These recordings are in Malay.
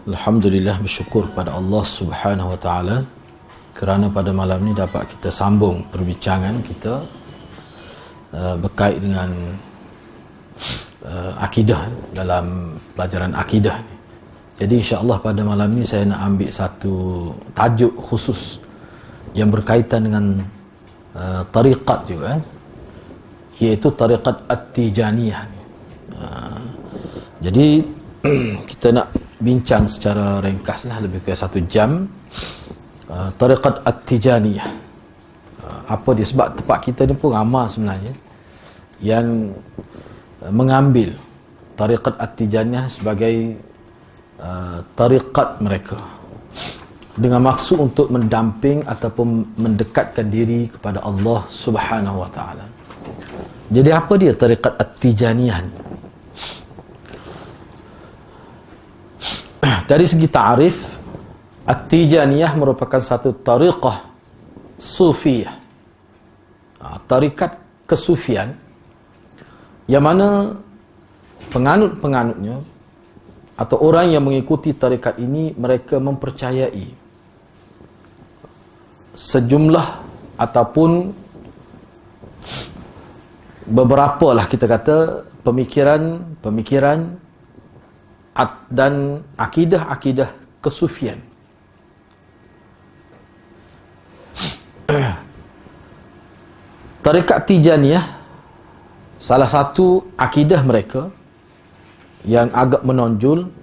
Alhamdulillah, bersyukur pada Allah Subhanahu wa taala kerana pada malam ni dapat kita sambung perbincangan kita berkait dengan akidah dalam pelajaran akidah ni. Jadi insya-Allah pada malam ni saya nak ambil satu tajuk khusus yang berkaitan dengan tariqat juga, iaitu tariqat At-Tijaniyah. Jadi kita nak bincang secara ringkaslah, lebih kurang 1 jam, tariqat At-Tijaniyah. Apa dia? Sebab tempat kita ni pun ramai sebenarnya yang mengambil tariqat At-Tijaniyah sebagai tariqat mereka dengan maksud untuk mendamping ataupun mendekatkan diri kepada Allah Subhanahu wa taala. Jadi apa dia tariqat At-Tijaniyah ni? Dari segi ta'arif, At-Tijaniyah merupakan satu tariqah sufiyah, tarikat kesufian, yang mana penganut-penganutnya atau orang yang mengikuti tarikat ini, mereka mempercayai sejumlah ataupun beberapa lah kita kata pemikiran dan akidah-akidah kesufian. Tarikat Tijaniyah, salah satu akidah mereka yang agak menonjol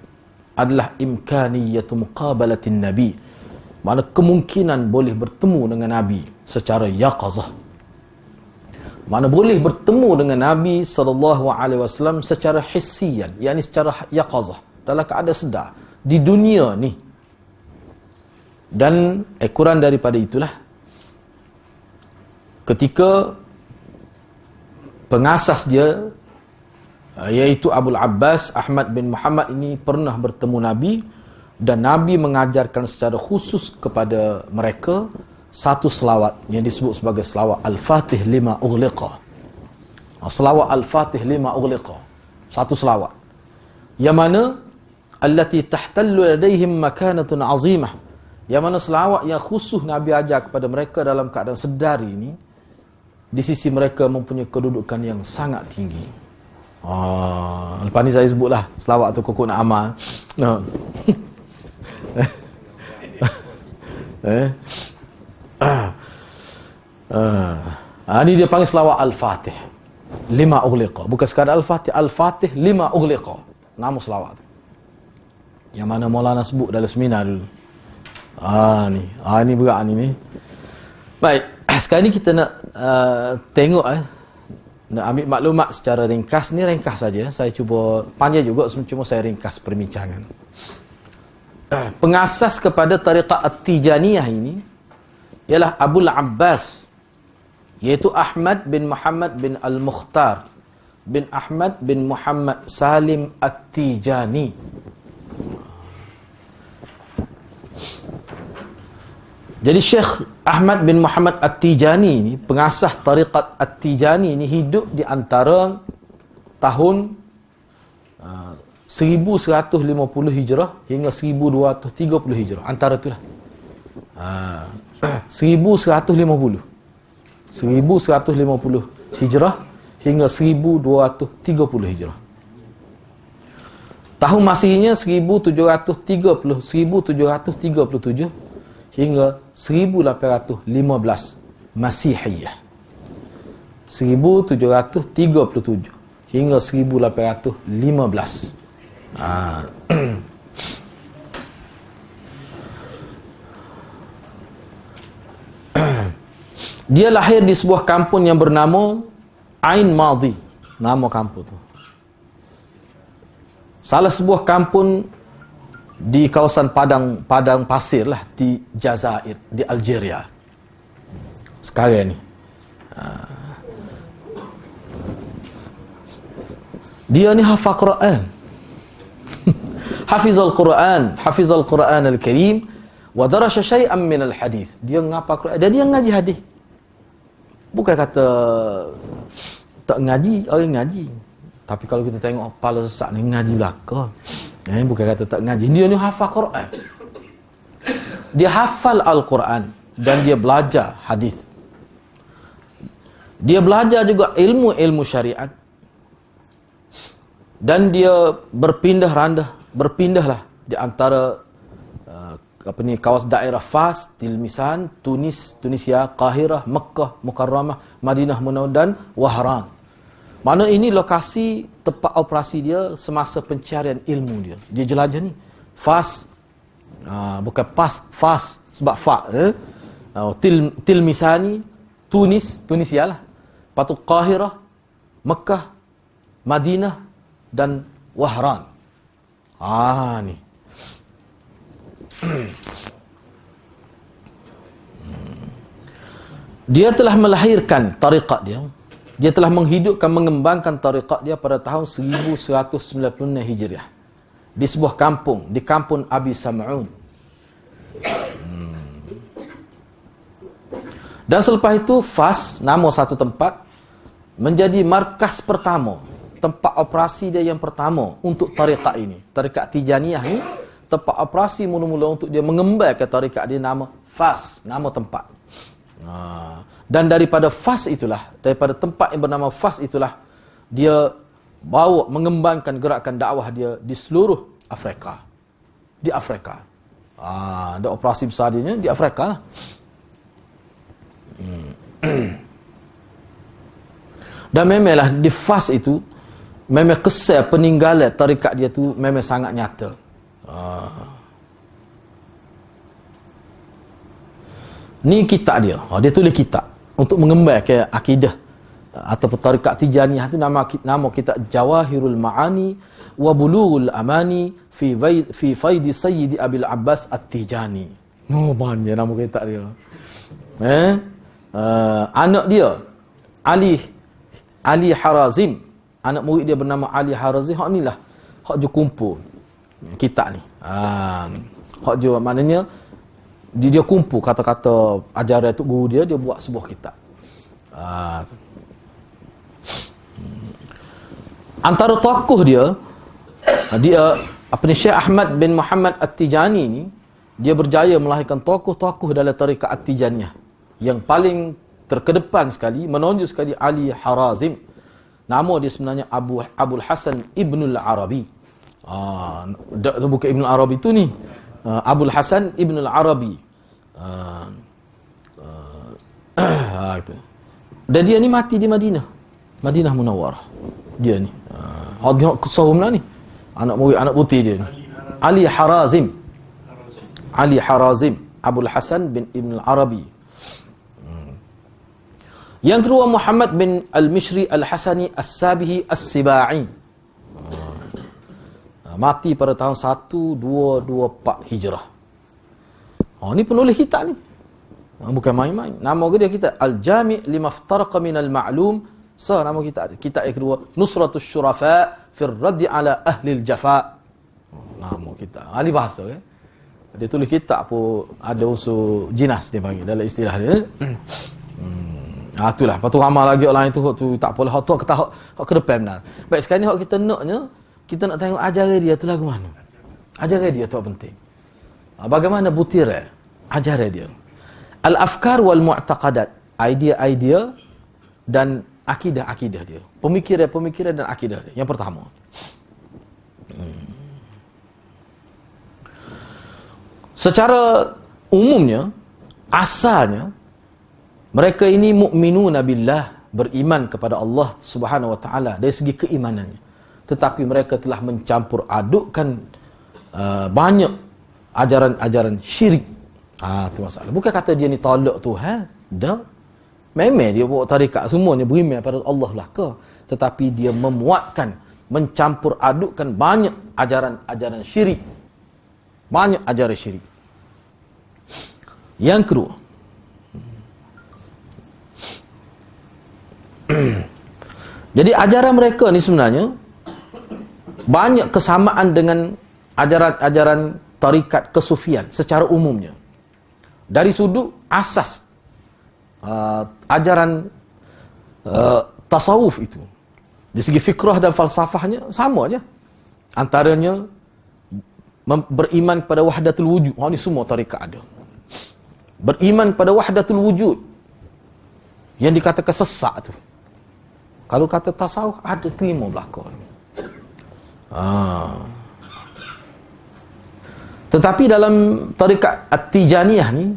adalah imkaniyatu muqabalatin Nabi, makna kemungkinan boleh bertemu dengan Nabi secara yaqazah. Mana boleh bertemu dengan Nabi SAW secara hissiyan, yakni secara yaqazah, dalam keadaan sedar di dunia ni. Dan kurang daripada itulah, ketika pengasas dia iaitu Abul Abbas Ahmad bin Muhammad ini pernah bertemu Nabi, dan Nabi mengajarkan secara khusus kepada mereka satu selawat yang disebut sebagai selawat Al-Fatih lima ughliqa. Selawat Al-Fatih lima ughliqa, satu selawat yang mana allati tahtallu ladaihim makanatun azimah, yang mana selawat yang khusus Nabi ajar kepada mereka dalam keadaan sedar ini, di sisi mereka mempunyai kedudukan yang sangat tinggi. Lepas ni saya sebutlah selawat tu kokok nak amal. Ini dia panggil selawat Al-Fatih lima ughliqa. Bukan sekadar Al-Fatih, Al-Fatih lima ughliqa, nama selawat tu, yang mana Maulana sebut dalam seminar dulu. Ni berat ni. Baik, sekarang ni kita nak tengok nak ambil maklumat secara ringkas. Ni ringkas saja, saya cuba panjang juga, cuma saya ringkas perbincangan. Pengasas kepada tariqat At-Tijaniyah ini ialah Abul Abbas, iaitu Ahmad bin Muhammad bin Al-Mukhtar bin Ahmad bin Muhammad Salim At-Tijani. Jadi Syekh Ahmad bin Muhammad At-Tijani ini, pengasas tariqat At-Tijani ini, hidup di antara tahun 1150 Hijrah hingga 1230 Hijrah. Antara itulah. 1150 Hijrah hingga 1230 Hijrah. Tahun Masihnya 1737 hingga 1815 Masihiyah. 1737 hingga 1815. Dia lahir di sebuah kampung yang bernama Ain Madi, nama kampung tu. Salah sebuah kampung di kawasan padang pasir lah, di Jazair, di Algeria sekarang ni. Dia ni hafal Quran. Hafizal Quran Al-Karim wa darasha syai'an min al-hadith. Dia ngapa Quran dan dia ngaji hadis. Bukan kata tak ngaji, orang ngaji. Tapi kalau kita tengok kepala sesak ni ngaji belaka. Bukan kata tak ngaji. Dia ni hafal Quran. Dia hafal Al-Quran dan dia belajar hadis. Dia belajar juga ilmu-ilmu syariat. Dan dia berpindahlah di antara kawasan daerah Fas, Tilmisan, Tunisia, Qahirah, Mekah, Mukarramah, Madinah Munawwarah dan Wahran. Mana ini lokasi tempat operasi dia semasa pencarian ilmu dia. Dia jelajah ni. Fas, bukan Fas sebab fa. Tilmisani, Tunisia lah. Lepas tu Qahirah, Mekah, Madinah dan Wahran. Ni. Dia telah melahirkan tariqat dia. Dia telah menghidupkan, mengembangkan tariqat dia pada tahun 1196 Hijriah. Di sebuah kampung, di kampung Abi Sam'un. Dan selepas itu, Fas, nama satu tempat, menjadi markas pertama. Tempat operasi dia yang pertama untuk tariqat ini. Tariqat Tijaniyah ni, tempat operasi mula-mula untuk dia mengembangkan tariqat dia nama Fas, nama tempat. Dan daripada Fas itulah, daripada tempat yang bernama Fas itulah, dia bawa mengembangkan gerakan dakwah dia di seluruh Afrika. Di Afrika. Ada operasi besar dia di Afrika lah. Dan memanglah di Fas itu, memang kesan peninggalan tarikat dia tu memang sangat nyata. Ni kitab dia. Dia tulis kitab untuk mengembangkan akidah ataupun tarikat Tijaniyah tu, nama kitab Jawahirul Ma'ani wa Bulughul Amani fi faidi Sayyidi Abil Abbas At-Tijani. Banyak nama kitab dia. Anak dia Ali Harazim, anak murid dia bernama Ali Harazim. Hak inilah hak dia kumpul kitab ni. Hak dia maknanya dia kumpul kata-kata ajaran tu guru dia buat sebuah kitab. Antara tokoh dia Syekh Ahmad bin Muhammad At-Tijani ni, dia berjaya melahirkan tokoh-tokoh dalam tarikat At-Tijaniyah. Yang paling terkedepan sekali, menonjol sekali Ali Harazim. Nama dia sebenarnya Abul Hasan Ibnul Arabi. Bukan Ibnul Arabi tu ni. Abul Hasan Ibnul Arabi. Dan dia ni mati di Madinah Munawwarah. Dia ni. Tengok kesahum lah ni. Anak murid, anak putih dia ni. Ali Harazim. Abul Hasan bin Ibnul Arabi. Yang kedua, Muhammad bin Al-Mishri Al-Hasani As-Sabihi As-Sibai. Mati pada tahun 1224 Hijrah. Ni penulis kitab ni. Bukan main-main. Nama dia kitab Al-Jami' lima iftaraqa minal ma'lum. Nama kitab. Kitab yang kedua, Nusratus Syurafa fi raddi ala ahli al-jafa. Nama kitab. Ahli bahasa kan. Dia tulis kitab pun ada unsur jinas dia panggil dalam istilah dia. Itulah. Lepas tu ramai lagi orang itu tak apalah. Hak tu kata hak ke depan benar. Baik, sekarang ni hak kita naknya, kita nak tengok ajaran dia tu lagu mana. Ajaran dia tu penting. Bagaimana butiran ajaran dia. Al-afkar wal mu'taqadat. Idea-idea dan akidah-akidah dia. Pemikiran-pemikiran dan akidah dia. Yang pertama. Secara umumnya, asalnya, mereka ini mu'minuna billah, beriman kepada Allah Subhanahu wa taala dari segi keimanannya. Tetapi mereka telah mencampur adukkan banyak ajaran-ajaran syirik. Itu masalah. Bukan kata dia ni tolak Tuhan, dah. Memang dia bawa tarikat semuanya beriman pada Allah belaka, tetapi dia memuatkan, mencampur adukkan banyak ajaran-ajaran syirik. Banyak ajaran syirik. Yang kedua, jadi ajaran mereka ni sebenarnya banyak kesamaan dengan ajaran-ajaran tarikat kesufian secara umumnya. Dari sudut asas ajaran tasawuf itu, Di segi fikrah dan falsafahnya sama aja. Antaranya beriman pada wahdatul wujud. Ini semua tarikat ada. Beriman pada wahdatul wujud. Yang dikatakan sesak tu. Kalau kata tasawuf, ada terima belakang. Tetapi dalam tarikat At-Tijaniyah ni,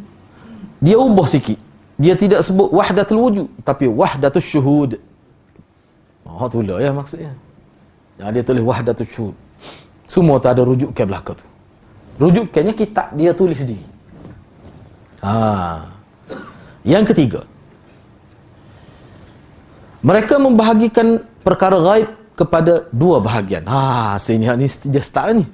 dia ubah sikit. Dia tidak sebut wahdatul wujud, tapi wahdatul syuhud. Tu pula ya maksudnya. Dia tulis wahdatul syuhud. Semua tu ada rujuk ke belakang tu. Rujukannya kitab dia tulis sendiri. Yang ketiga, mereka membahagikan perkara gaib kepada dua bahagian. Sini ni dia start ni.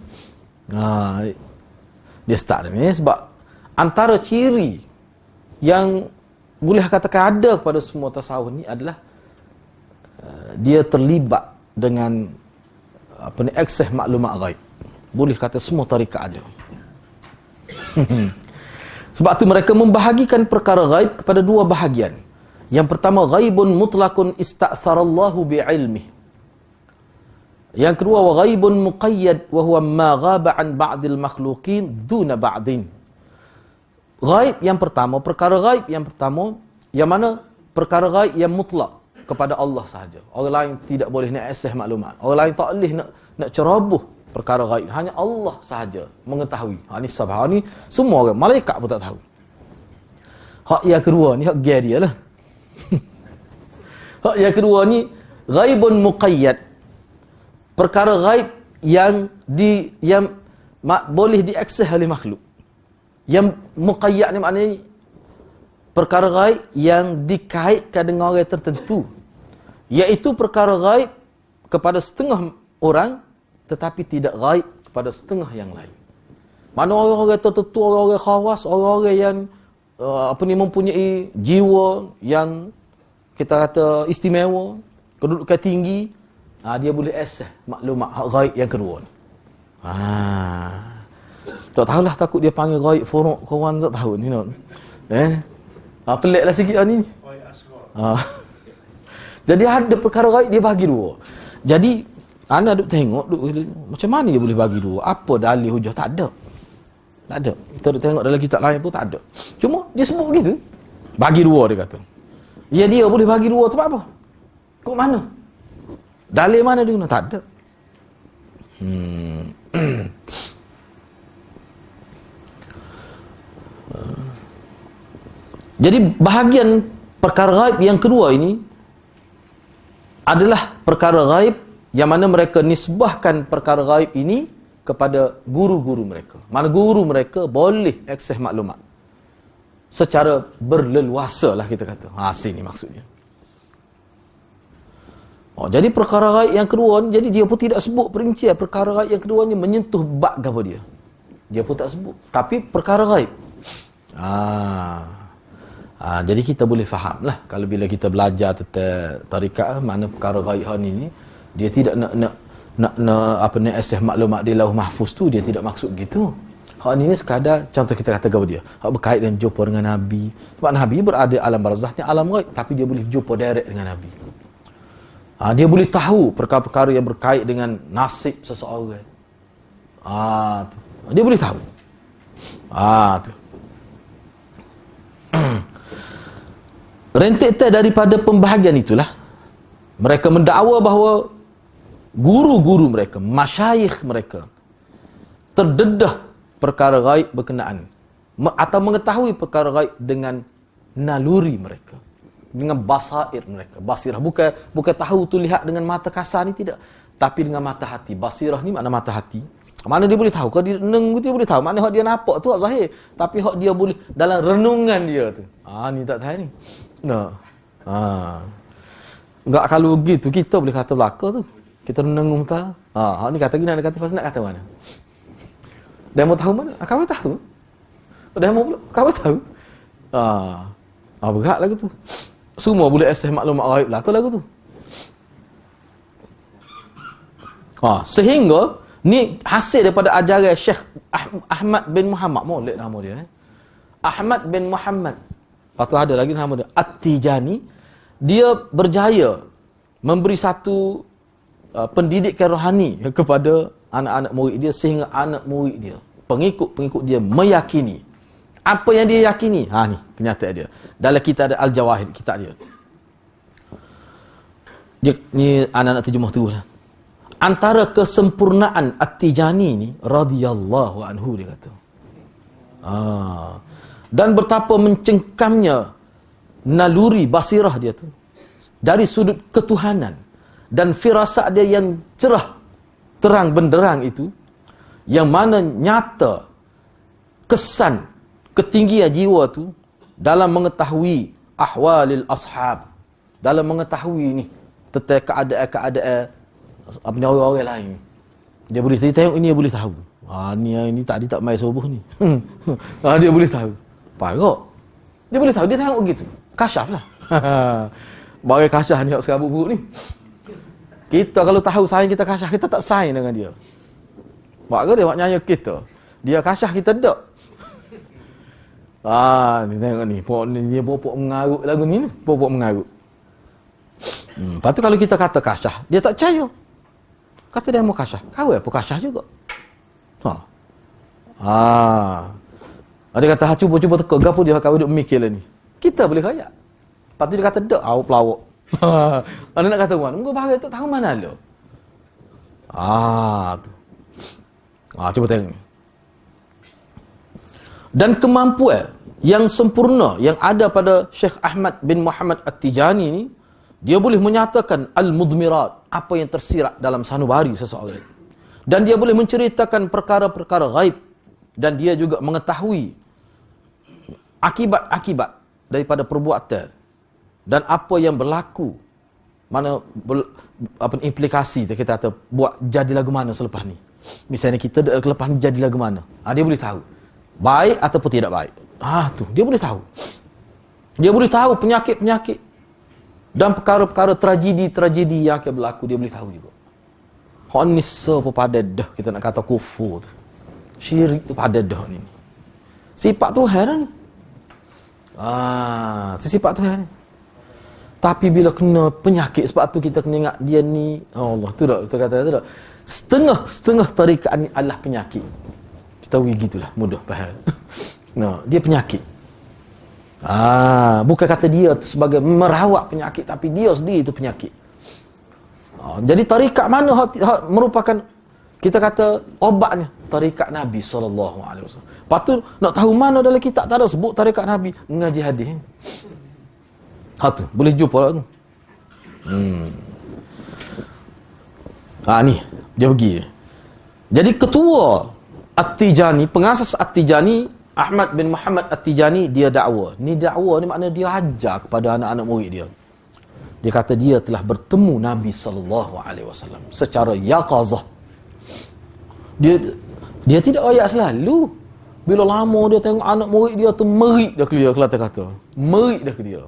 Dia start ni sebab antara ciri yang boleh katakan ada kepada semua tasawuf ni adalah dia terlibat dengan akses maklumat gaib. Boleh kata semua tarikat ada. Sebab tu mereka membahagikan perkara gaib kepada dua bahagian. Yang pertama, ghaibun mutlaqun ista'tharallahu bi'ilmih. Yang kedua, wa ghaibun muqayyad wa huwa ma ghaba an ba'dil makhluqin duna ba'din. Ghaib yang pertama, perkara gaib yang pertama, yang mana perkara gaib yang mutlak kepada Allah sahaja. Orang lain tidak boleh nak akses maklumat. Orang lain tak boleh nak ceroboh perkara gaib. Hanya Allah sahaja mengetahui. Ni sabah ni semua orang, malaikat pun tak tahu. Hak yang kedua ni hak gear dia lah. Hak yang kedua ni ghaibun muqayyad. Perkara gaib yang boleh diakses oleh makhluk. Yang muqayyad ni maknanya perkara gaib yang dikaitkan dengan orang tertentu. Iaitu perkara gaib kepada setengah orang tetapi tidak gaib kepada setengah yang lain. Mana orang-orang tertentu, orang-orang khawas, orang-orang yang mempunyai jiwa yang kita kata istimewa, kedudukan tinggi, dia boleh akses maklumat gaib yang kedua ni. Tak tahulah, takut dia panggil gaib furuk kawan, tak tahu ni non. Peliklah sikit ni. Jadi ada perkara gaib dia bagi dua. Jadi ana duk tengok macam mana dia boleh bagi dua? Apa dalil hujah? Tak ada. Tak ada. Kita duk tengok dalam kitab lain pun tak ada. Cuma dia sebut begitu. Bagi dua dia kata. Ya, dia boleh bagi dua tu apa? Kok mana? Dalil mana dia guna? Tak ada. Jadi bahagian perkara gaib yang kedua ini adalah perkara gaib yang mana mereka nisbahkan perkara gaib ini kepada guru-guru mereka. Mana guru mereka boleh akses maklumat secara berleluasa lah kita kata. Sini maksudnya. Jadi perkara gaib yang kedua ni, jadi dia pun tidak sebut perincian perkara gaib yang kedua ni menyentuh bab apa dia. Dia pun tak sebut. Tapi perkara gaib. Jadi kita boleh faham lah kalau bila kita belajar tentang tarikat, mana perkara gaib ni dia tidak nak akses maklumat di lauh mahfuz tu, dia tidak maksud gitu. Hak ni sekadar contoh kita kata kepada dia, hak berkait dengan jumpa dengan Nabi. Sebab Nabi berada alam barzahnya alam gaib, tapi dia boleh jumpa direct dengan Nabi. Dia boleh tahu perkara-perkara yang berkait dengan nasib seseorang. Tu. Dia boleh tahu. Tu. Rentetan daripada pembahagian itulah mereka mendakwa bahawa guru-guru mereka, masyayikh mereka terdedah perkara gaib berkenaan atau mengetahui perkara gaib dengan naluri mereka, dengan basair mereka. Basirah bukan tahu tu lihat dengan mata kasar ni, tidak, tapi dengan mata hati. Basirah ni makna mata hati. Mana dia boleh tahu? Kalau dia renung dia boleh tahu. Makna hak dia nampak tu hak zahir, tapi hak dia boleh dalam renungan dia tu. Ni tak tahu ni. Enggak, kalau begitu kita boleh kata belaka tu. Kita renung tak. Hak ni kata gini, nak kata pasal nak kata mana? Dia mau tahu mana? Kamu tahu? Dia mau pula. Kamu tahu? Berat lagu tu. Semua boleh akses maklumat gaib lah tu lagu tu. Sehingga ni hasil daripada ajaran Syekh Ahmad bin Muhammad. Molek nama dia. Ahmad bin Muhammad. Lepas tu ada lagi nama dia At-Tijani. Dia berjaya memberi satu pendidikan rohani kepada anak-anak murid dia, sehingga anak murid dia, pengikut-pengikut dia meyakini apa yang dia yakini. Ni kenyataan dia. Dalam kita ada Al-Jawahir, kitab dia. Ni anak-anak terjemah tu lah. Antara kesempurnaan At-Tijani ni radhiyallahu anhu, dia kata. Dan betapa mencengkamnya naluri basirah dia tu dari sudut ketuhanan dan firasat dia yang cerah, terang benderang itu, yang mana nyata kesan ketinggian jiwa tu dalam mengetahui ahwalil ashab, dalam mengetahui ni tentang keadaan-keadaan apa ni orang-orang lain. Dia boleh tengok ini, dia boleh tahu. Ni tadi tak mai subuh ni. Dia boleh tahu. Parok. Dia boleh tahu, dia tengok begitu. Kasyaf lah. Bagai kasyaf ni kat serabut buruk ni. Kita kalau tahu sayang kita kasyaf, kita tak sayang dengan dia. Buat ke dia buat nyanyi kita? Dia kasyaf, kita tak. Ni tengok ni. Dia popok mengarut lagu ni. Popok mengarut. Lepas tu kalau kita kata kasyaf, dia tak percaya. Kata dia mau kasyaf. Kau apa kasyaf juga. Dia kata, cuba teka. Gapo dia kau duduk mikir lah ni. Kita boleh kayak. Lepas tu dia kata, dak, awak pelawak. Mana nak kata mana? Muka bahaya tak tahu mana lo. Tu. Cuba tengok. Dan kemampuan yang sempurna yang ada pada Syekh Ahmad bin Muhammad At-Tijani ni, dia boleh menyatakan al-mudmirat, apa yang tersirat dalam sanubari seseorang. Dan dia boleh menceritakan perkara-perkara gaib, dan dia juga mengetahui akibat-akibat daripada perbuatan dan apa yang berlaku, mana implikasi kita kata buat jadi lagu mana selepas ni. Misalnya kita lepas ni jadi lagu mana, dia boleh tahu baik ataupun tidak baik. Tu dia boleh tahu. Dia boleh tahu penyakit-penyakit dan perkara-perkara tragedi-tragedi yang akan berlaku, dia boleh tahu juga. Honisa pun pada dah, kita nak kata kufur tu. Syirik tu pada dah ni. Sifat Tuhan ni. Sifat Tuhan ni. Tapi bila kena penyakit, sebab tu kita kena ingat dia ni, Allah tu tak, kita kata tu tak. Setengah tarikat ni adalah penyakit. Kita gitulah, mudah faham. Dia penyakit. Bukan kata dia tu sebagai merawat penyakit, tapi dia sendiri itu penyakit. Jadi tarikat mana merupakan, kita kata obatnya, tarikat Nabi SAW. Lepas tu nak tahu mana dalam kitab tak ada sebut tarikat Nabi, mengaji hadis. Tu boleh jumpa lah tu. Ni dia pergi. Jadi ketua At-Tijani, pengasas At-Tijani, Ahmad bin Muhammad At-Tijani, dia dakwa. Ni dakwa ni makna dia ajar kepada anak-anak murid dia. Dia kata dia telah bertemu Nabi SAW secara yaqazah. Dia tidak ayak selalu. Bila lama dia tengok anak murid dia tu, merik dah ke dia, Kelantan kata. Merik dah ke dia.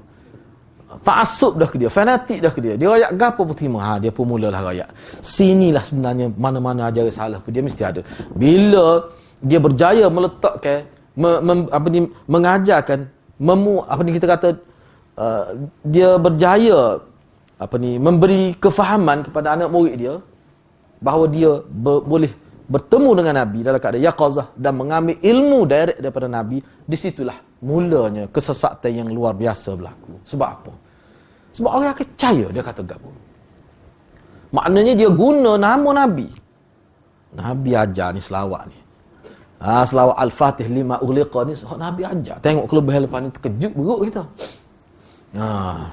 Ta'assub dah ke dia, fanatik dah ke dia. Dia ayak gapo pun terima. Dia pun mulalah ayak. Sinilah sebenarnya mana-mana ajaran salah pun dia mesti ada. Bila dia berjaya meletakkan mengajarkan kita kata dia berjaya memberi kefahaman kepada anak murid dia bahawa dia boleh bertemu dengan Nabi dalam keadaan yaqazah dan mengambil ilmu direct daripada Nabi. Disitulah mulanya kesesatan yang luar biasa berlaku. Sebab apa? Sebab orang akan percaya dia kata gapo. Maknanya dia guna nama Nabi. Nabi ajar ni selawat ni. Selawat Al-Fatih lima ughliqa ni Nabi ajar. Tengok kelebihan lepas ni, terkejut buruk kita.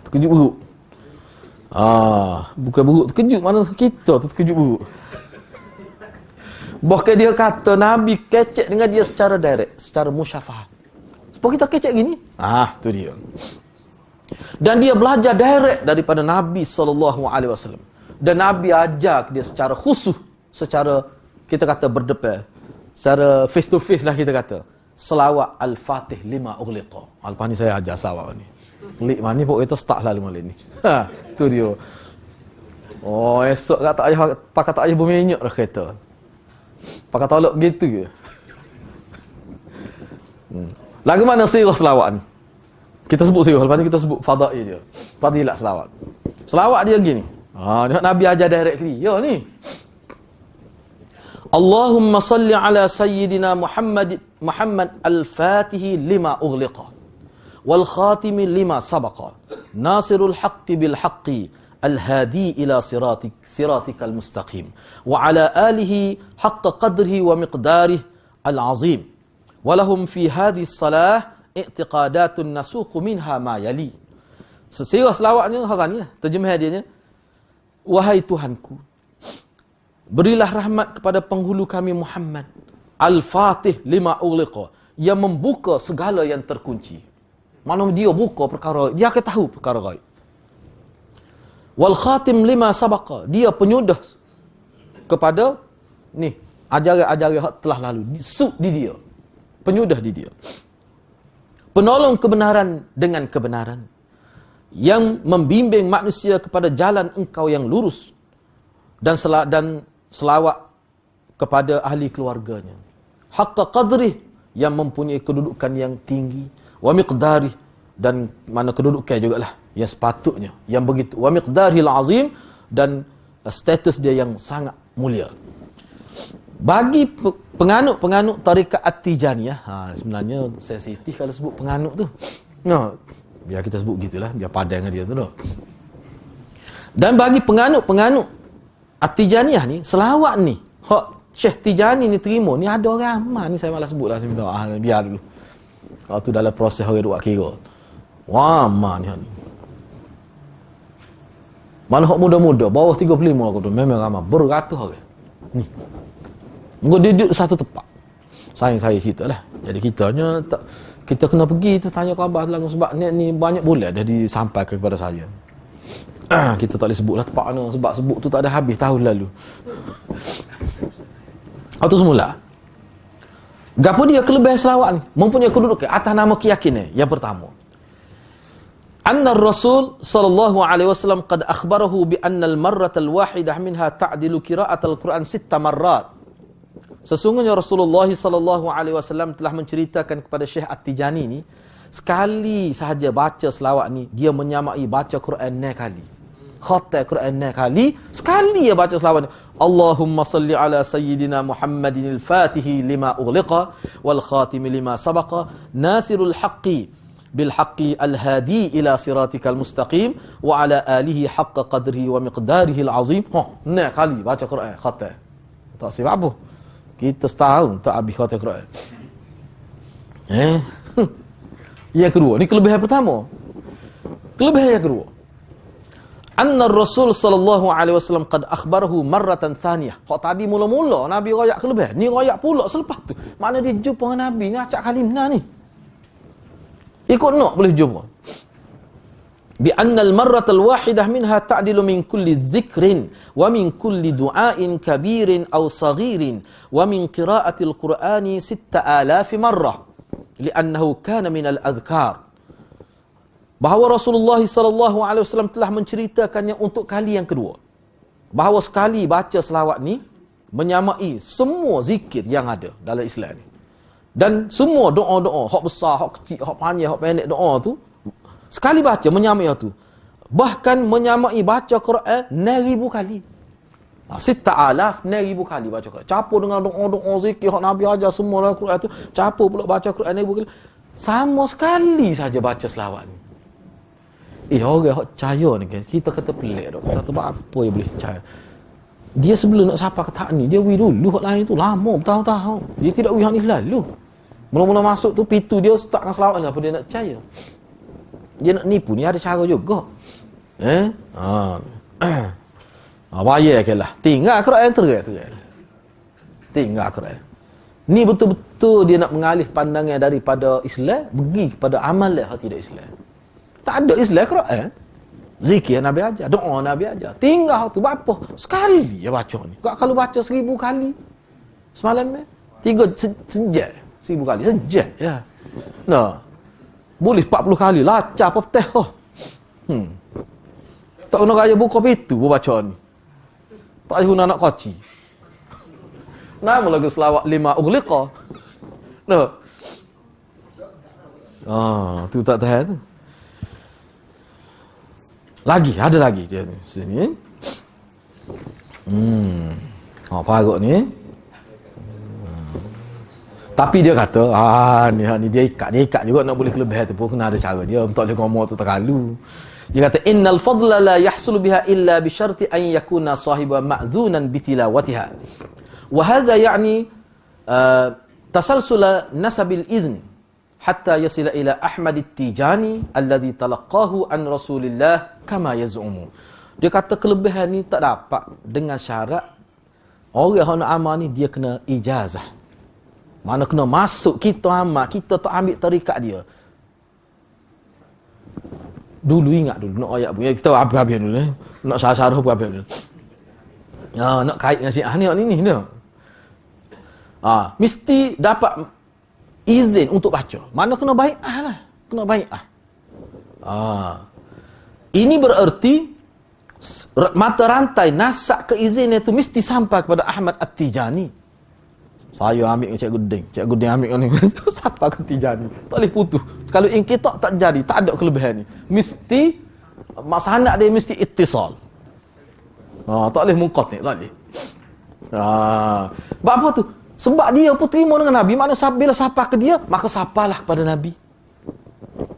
Terkejut buruk. Bukan buruk terkejut, mana kita tu terkejut buruk. Bahkan dia kata Nabi kecek dengan dia secara direct, secara musyafahah. Sebab kita kecek gini, tu dia. Dan dia belajar direct daripada Nabi SAW. Dan Nabi ajar dia secara khusus, secara kita kata berdepan, secara face to face lah kita kata. Selawat Al-Fatih lima ughliqa. Lepas ni saya ajar selawat ni. Lik mana pun kita start lah lima ni. Tu dia. Esok kata ayah pakai tak ayah berminyak dah kereta. Pakai tolak begitu ke? Lagu mana sirah selawat ni? Kita sebut sirah, lepas ni kita sebut fadail dia. Fadilah selawat. Selawat dia gini. Nabi ajar directly. Yo ni. Allahumma salli ala sayyidina Muhammad al-Fatihi lima ughliqa wal khatimi lima sabaqa nasirul haqqi bil haqqi al-hadi ila siratikal mustaqim wa ala alihi haqqa qadrihi wa miqdarihi al-azim wa lahum fi hadhihi salah i'tiqadatun nasuqu minha ma yali. Sesirah selawatnya Hasan ni, terjemah dia. Wahai Tuhanku, berilah rahmat kepada penghulu kami Muhammad Al-Fatih lima ughliqa, yang membuka segala yang terkunci. Mana dia buka perkara, dia akan tahu perkara gaib. Wal khatim lima sabaqa, dia penyudah kepada ni ajaran-ajaran yang telah lalu, di dia. Penyudah di dia. Penolong kebenaran dengan kebenaran, yang membimbing manusia kepada jalan engkau yang lurus, dan selawat kepada ahli keluarganya. Haqqa qadrih, yang mempunyai kedudukan yang tinggi, wa miqdarih, dan mana kedudukan jugalah yang sepatutnya, yang begitu, wa miqdarihil azim, dan status dia yang sangat mulia. Bagi penganut tarikat At-Tijaniyah, sebenarnya sensitif kalau sebut penganut tu. Biar kita sebut gitulah, biar padan dengan dia tu dah. Dan bagi penganut At-Tijaniyah ni, selawat ni hak Syekh Tijani ni terima ni, ada orang amal ni, saya malas sebutlah, saya minta biar dulu. Kalau tu dalam proses orang duk kira. Wah, amal ni. Mana hak muda-muda bawah 35 aku tu memang ramai beratus orang. Ni. Muka duduk satu tempat. Saya cerita lah. Jadi kita kena pergi tu tanya khabar langsung, sebab ni banyak bulan dah disampaikan kepada saya. Kita tak boleh sebutlah tempat mana, sebab sebut tu tak ada habis tahun lalu. Itu semula. Gapo dia kelebihan selawat ni? Mempunyai kedudukan atas nama keyakinan. Yang pertama, anna Rasul sallallahu alaihi wasallam qad akhbarahu bi anna al-marrata al-wahidah minha ta'dilu qira'at al-Quran 6 marrat. Sesungguhnya Rasulullah sallallahu alaihi wasallam telah menceritakan kepada Syekh At-Tijani ni, sekali sahaja baca selawat ni dia menyamai baca Quran 6 kali. Khatam Quran 6 kali, sekali dia baca selawat ni. Allahumma salli ala sayyidina Muhammadin al-Fatihi lima ughliqa wal khatimi lima sabaqa nasirul haqqi bil haqqi al-hadi ila siratikal mustaqim wa ala alihi haqqa qadrihi wa miqdarihi al-azim. 6 kali baca Quran khatam. Tak sebab apa. Kita setahun tak habis khatam Quran. Yang kedua, ni kelebihan pertama. Kelebihan yang kedua, anna Rasul sallallahu alaihi wasallam qad akhbarahu marratan thaniyah. Hak tadi mula-mula Nabi royak kelebihan, ni royak pula selepas tu. Mana dia jumpa dengan Nabi ni acak kalimna ni. Ikut nak boleh jumpa. Bi anna al-marrata al-wahidah minha ta'dilu min kulli dhikrin wa min kulli du'ain kabirin aw saghirin wa min qira'ati al-Qur'ani 6000 marrah li'annahu kana min al-adhkar. Bahawa Rasulullah sallallahu alaihi wasallam telah menceritakannya untuk kali yang kedua. Bahawa sekali baca selawat ni menyamai semua zikir yang ada dalam Islam ni. Dan semua doa-doa, hak besar, hak kecil, hak panjang, hak pendek doa tu, sekali baca menyamai tu. Bahkan menyamai baca Quran 9,000 kali. 6,000 kali baca Quran. Campur dengan doa-doa zikir hak Nabi ajar semua dalam Quran tu, campur pula baca Quran 9,000 kali. Sama sekali saja baca selawat ni. Orang yang percaya ni kan, kita kata pelik tak. Kita sebab apa yang boleh percaya. Dia sebelum nak sapa ke tak ni, dia wih dulu hak lain tu lama bertahun-tahun. Dia tidak wih hak ni lalu. Mula-mula masuk tu pintu dia start dengan selawat ni, apa dia nak percaya. Dia nak nipu ni ada cara juga. Bayar ke lah. Tinggal Quran terai. Tinggal Quran. Ni betul-betul dia nak mengalih pandangan daripada Islam pergi kepada amalan yang tidak Islam. Tak ada Islam Quran. Zikir Nabi ajar, doa Nabi ajar. Tinggal tu apa? Sekali dia baca ni. Kalau baca 1,000 kali semalam ni, 3 sejak 1,000 kali sejak ya. Nah. Boleh 40 kali lacak apa peteh oh. Tak guna gaya buka pintu baca ni. Tak guna nak koci. Nama lagu selawat 5 ughliqa. Nah. Tu tak tahan tu. Ada lagi dia ni sini. Parut ni. Tapi dia kata, ni dia ikat juga nak boleh kelebihan tu pun kena ada cara dia. Tak boleh ngomong tu terlalu. Dia kata innal fadla la yahsul biha illa bi syarti an yakuna sahiba ma'dhunan bi tilawatiha. Wa hadha ya'ni tasalsul nasabil idhn hatta yasila ila Ahmad at-Tijani alladhi talaqahu an Rasulillah kama yaz'umu. Dia kata kelebihan ni tak dapat dengan syarat orang yang nak amal ni dia kena ijazah. Mana kena masuk kita amal, kita tak ambil tarikat dia. Dulu ingat dulu nak ayat punya kita habis dulu nak syarah pun habis dulu. Nak kait dengan Syiah ni dia. Mesti dapat izin untuk baca. Mana kena bai'ah lah. Kena bai'ah. Ini bererti mata rantai nasak keizinan itu mesti sampai kepada Ahmad At-Tijani. Saya ambil dengan Cikgu Ding ambil ni. Siapa ke Tijani? Tak boleh putus. Kalau inqitak tak jadi, tak ada kelebihan ni. Mesti masalah dia mesti ittisal. Tak boleh munqati, tak boleh. Sebab apa tu? Sebab dia pun terima dengan Nabi, mana bila siapa ke dia, maka siapalah kepada Nabi.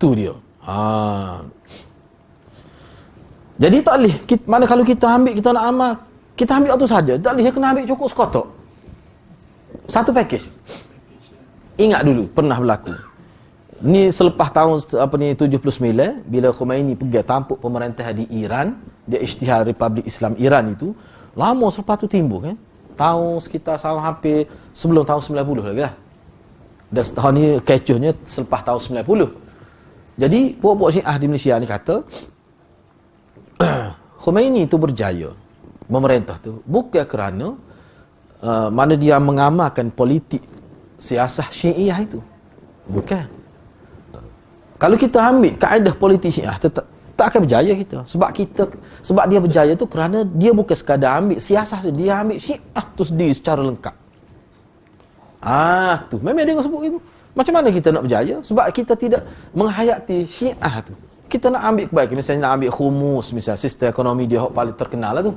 Tu dia. Jadi tak boleh. Mana kalau kita ambil, kita nak amal, kita ambil tu saja. Tak boleh, kena ambil cukup sekotak. Satu package. Ingat dulu pernah berlaku. Ni selepas tahun 79 bila Khomeini pergi tampuk pemerintah di Iran, dia isytihar Republik Islam Iran itu, lama selepas tu timbul kan. Tahun sekitar hampir sebelum tahun 90 lagi lah. Dan tahun ni kecohnya selepas tahun 90. Jadi puak-puak Syiah di Malaysia ni kata Khomeini itu berjaya memerintah tu bukan kerana mana dia mengamalkan politik siasah Syiah itu. Bukan. Kalau kita ambil kaedah politik Syiah, tak akan berjaya kita. Sebab dia berjaya tu kerana dia bukan sekadar ambil siasah saja, dia ambil Syiah tu sendiri secara lengkap. Tu memang dia sebut itu. Macam mana kita nak berjaya? Sebab kita tidak menghayati Syiah tu. Kita nak ambil kebaikan, misalnya nak ambil khumus, misalnya sistem ekonomi dia paling terkenal lah tu.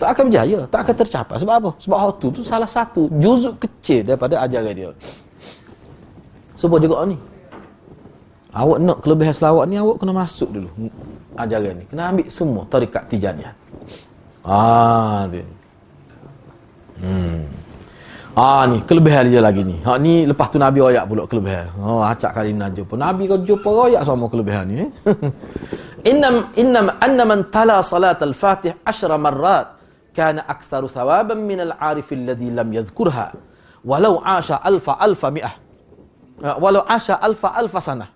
Tak akan berjaya, tak akan tercapai. Sebab apa? Sebab hal tu salah satu juzuk kecil daripada ajaran dia. Sebab juga ni. Awak nak kelebihan selawat ni, awak kena masuk dulu ajaran ni. Kena ambil semua tarikat Tijaniyah. Dia. Ni kelebihan dia lagi ni. Ni lepas tu Nabi royak pula kelebihan. Acak kali menajur pun. Nabi kau jumpa royak sama kelebihan ni. Anna man tala salat al-Fatih 10 marrat kana aktsaru thawaban min al-'arif alladhi lam yadhkurha walau 'asha alfa mi'ah walau 'asha alfa sanah.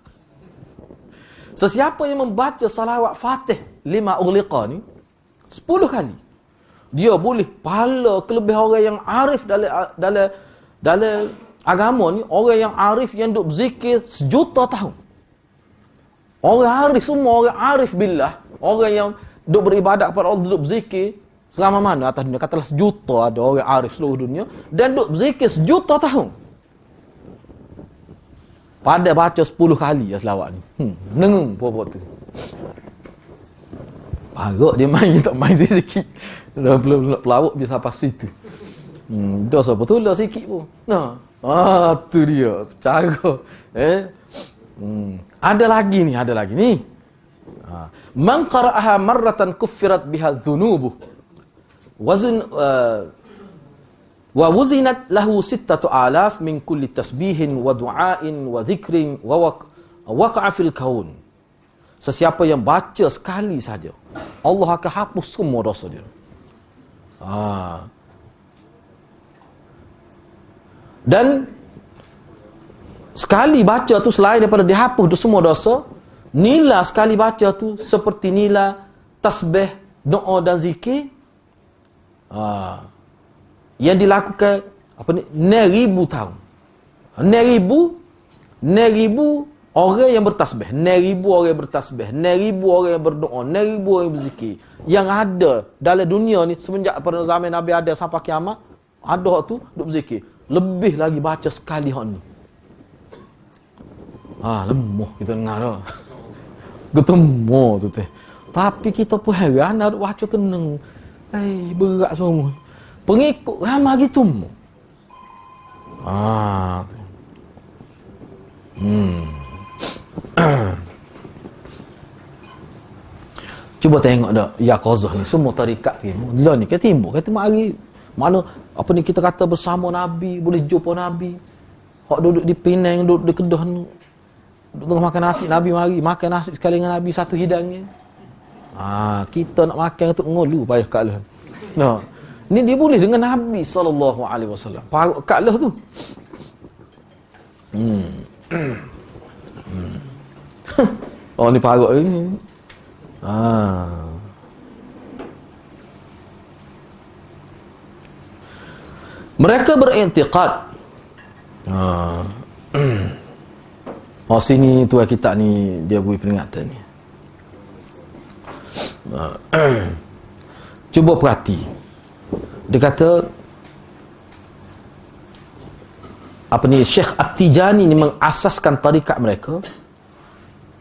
Sesiapa yang membaca salawat Fatih 5 ughliqa ni 10 kali, dia boleh pahala kelebihan orang yang arif dalam agama ni, orang yang arif yang duk berzikir sejuta tahun. Orang arif semua, orang arif billah, orang yang duk beribadat kepada Allah, duk berzikir selama mana atas dunia, katalah sejuta ada orang arif seluruh dunia dan duk berzikir sejuta tahun. Pada baca 10 kali ya selawat ni. Nengung puak-puak tu. Parut dia main, tak main sikit. Belum pelawak dia sampai situ. Dosa betul lah sikit pun. Tu dia cara. Ada lagi ni. Man qara'aha marratan kuffirat biha dhunubuh. Wa wuzinat lahu 6,000 min kulli tasbihin wa du'ain wa dhikrin wa waqa'a fil kaun. Sesiapa yang baca sekali saja, Allah akan hapus semua dosa dia. Dan sekali baca tu selain daripada dihapus semua dosa, nilai sekali baca tu seperti nilai tasbih, doa dan zikir yang dilakukan 9,000 tahun. 9,000 orang yang bertasbih, 9,000 orang yang bertasbih, 9,000 orang yang berdoa, 9,000 orang yang berzikir yang ada dalam dunia ni semenjak pada zaman Nabi ada sampai kiamat, ada hak tu duk berzikir. Lebih lagi baca sekali hak ni. Lemah kita dengar dah. Ketemu tu teh. Tapi kita pun heran nak baca tenang. Berat semua. Pengikut ramai gitu. Cuba tengok dah Yaqazah ni, semua tarikat timbul. Dia ni kata timbul, kata mari mana apa ni kita kata bersama Nabi, boleh jumpa Nabi. Hak duduk di Penang, duduk di Kedah ni, duduk tengah makan nasi, Nabi mari makan nasi sekali dengan Nabi satu hidangnya. Kita nak makan untuk ngolu payah kat lah. Nah, ni dia boleh dengan Nabi SAW. Parut kat lah tu. Oh ni parut ni. Mereka beriktikad. Oh sini tuan kita ni dia beri peringatan ni. Cuba perhati. Dia kata apa ni, Syekh At-Tijani ni mengasaskan tarikat mereka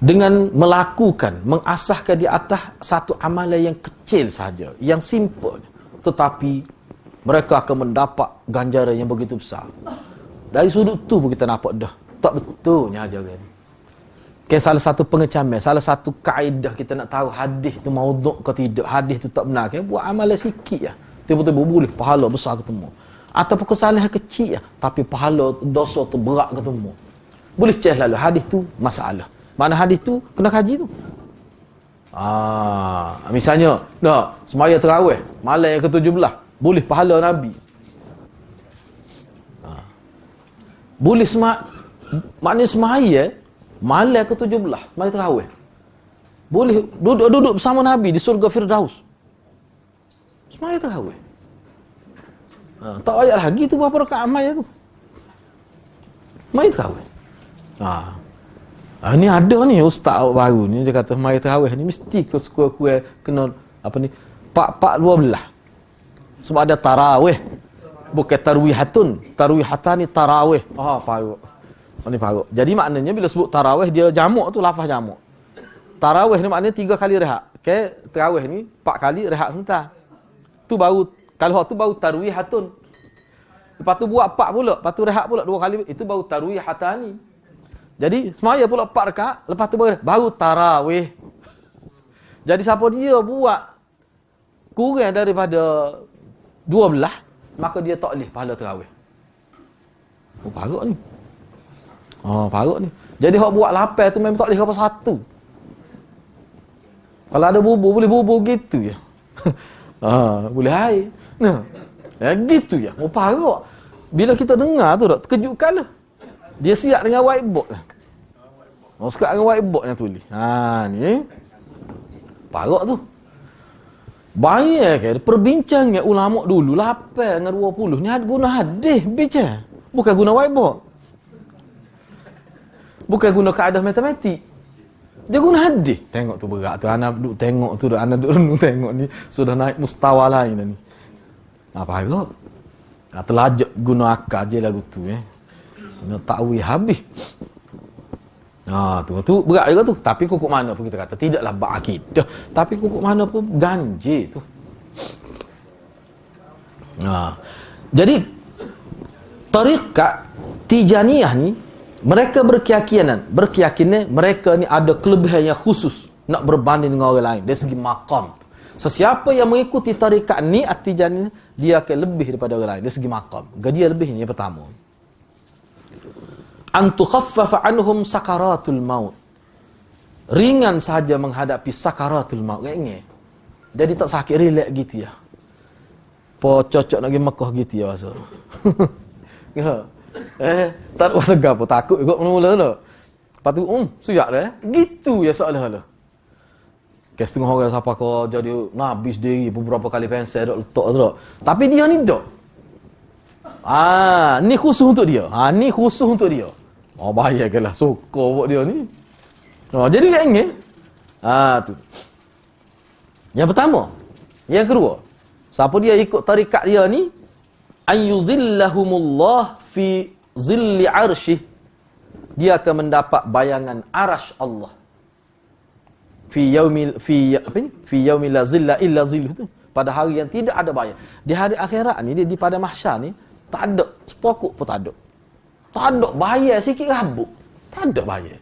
dengan mengasahkan di atas satu amalan yang kecil saja, yang simple, tetapi mereka akan mendapat ganjaran yang begitu besar. Dari sudut tu pun kita nampak dah tak betulnya ajaran ni. Salah satu pengecaman, salah satu kaedah kita nak tahu hadis tu maudhu' ke tidak, hadis tu tak benar ke, buat amalan sikit lah, tiba-tiba boleh pahala besar ketemu. Ataupun kesalahan kecil lah, tapi pahala dosa tu berat ketemu. Boleh cek lalu hadis tu masalah. Mana hadis tu kena kaji tu. Misalnya, semaya tarawih malam yang ke-17 boleh pahala Nabi. Boleh maknanya semaya malam ke-17 semaya tarawih. Boleh duduk bersama Nabi di surga Firdaus. Semaya tarawih. Tak ayat lagi tu berapa rakaat amal tu. Semaya tarawih. Ni ada ni ustaz baru ni, dia kata mai tarawih ni mesti kurang kena apa ni 4-12. Sebab ada tarawih. Bukan tarwihatani tarawih. Parut. Ni parut. Jadi maknanya bila sebut tarawih dia jamak tu lafaz jamak. Tarawih ni maknanya 3 kali rehat. Tarawih ni 4 kali rehat sebentar. Tu baru, kalau tu baru tarwihatun. Lepas tu buat 4 pula, lepas tu rehat pula 2 kali, itu baru tarwihatani. Jadi semaya pula 4 rakaat, lepas tu baru tarawih. Jadi siapa dia buat kurang daripada 12, maka dia tak boleh pahala tarawih. Parut ni. Parut ni. Jadi hak buat 8 tu memang tak boleh apa satu. Kalau ada bubur boleh bubur gitu ya. Boleh air. Gitu ya. Parut. Bila kita dengar tu tak terkejutkanlah. Dia siap dengan whiteboard lah. Siap dengan whiteboard yang tulis. Ni. Parut tu. Banyak kan perbincangan ulama dulu 8 dengan 20 ni guna hadis bincang. Bukan guna whiteboard. Bukan guna kaedah matematik. Dia guna hadis. Tengok tu berat tu. Anak duduk tengok tu. Anak duduk renung tengok ni. Sudah naik mustawa lain dah ni. Parut. Terlajak guna akal je lagu tu. Nak takwil habis. Tu berat juga tu. Tapi kukuk mana pun kita kata tidaklah berakidah, tapi kukuk mana pun ganjil tu. Jadi tarikat Tijaniyah ni mereka berkeyakinan mereka ni ada kelebihan yang khusus nak berbanding dengan orang lain dari segi maqam. Sesiapa yang mengikuti tarikat ni At-Tijaniyah, dia akan lebih daripada orang lain dari segi maqam. Dia lebih ni yang pertama. An tukhaffafa anhum sakaratul maut. Ringan saja menghadapi sakaratul maut. Jadi tak sakit, relax gitu ya. Cocok nak pergi Mekah gitu ya rasa. Tak ada rasa apa, takut ikut mula-mula tu. Lepas tu, siap dah. Gitu ya seolah-olah. Setengah orang siapa kau jadi Nabi sendiri beberapa kali pensel dok letak tu. Tapi dia ni dok. Ni khusus untuk dia. Ni khusus untuk dia. Bayarkanlah suka buat dia ni. Jadi dia ingin. Tu. Yang pertama. Yang kedua. Siapa dia ikut tarikat dia ni, an yuzillahumullah fi zilli arsyih. Dia akan mendapat bayangan arasy Allah. Fi yaumil la zilla illa zilluh tu. pada hari yang tidak ada bayar. Di hari akhirat ni, dia di pada mahsyar ni, tak ada sepokok pun tak ada. Tak ada bayar sikit rabuk. Tak ada bayar.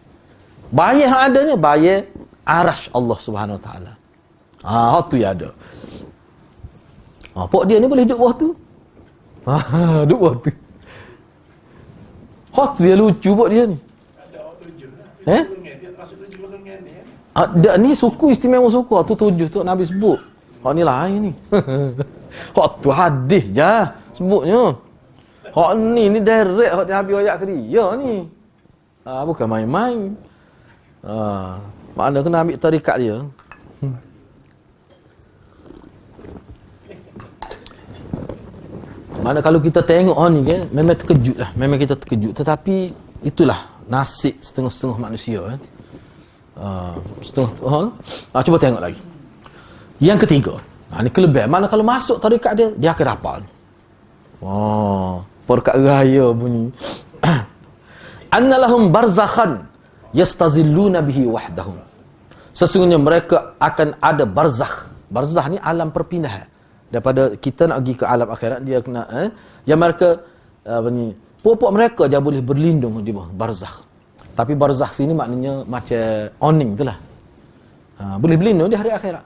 Bayar yang adanya bayar arash Allah Subhanahu Wa Taala. Tu yang ada. Pok dia ni boleh duduk bawah tu. Duduk bawah tu. Hot dia lucu pok dia ni. Ada ni suku istimewa suku. Tu 7 tu Nabi sebut. Hak ni lain ni. Hak tu hadis je sebutnya. Hak ni direct hak Nabi ayat ke dia ni. Bukan main-main. Makna kena ambil tarikat dia. Mana kalau kita tengok ni kan, memang terkejut lah. Memang kita terkejut. Tetapi itulah nasib setengah-setengah manusia kan. Cuba tengok lagi. Yang ketiga, ni kelebihan. Mana kalau masuk tarikat dia, dia akan dapat. Perkat raya bunyi. Annalahum barzakhan yastazilluna bihi wahdahum. Sesungguhnya mereka akan ada barzakh. Barzakh ni alam perpindahan. Daripada kita nak pergi ke alam akhirat, dia kena yang mereka pokok mereka je boleh berlindung di bawah barzakh. Tapi barzakh sini maknanya macam awning tu lah. Boleh berlindung di hari akhirat.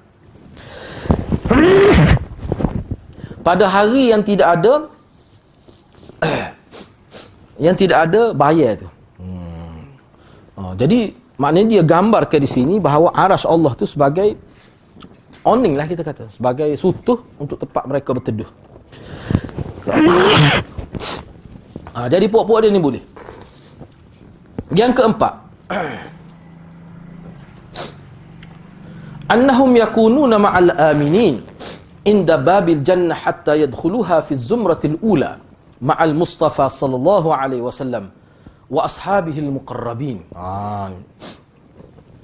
Pada hari yang tidak ada bayar tu. Jadi maknanya dia gambarkan di sini bahawa arash Allah tu sebagai awning lah kita kata, sebagai sutuh untuk tempat mereka berteduh. Jadi puak-puak dia ni boleh. Yang keempat, annahum yakununa ma'al aminin inda babil jannah hatta yadkhuluha fi zumratil ula ma'al Mustafa sallallahu alaihi wasallam wa ashabihi al-muqarrabin.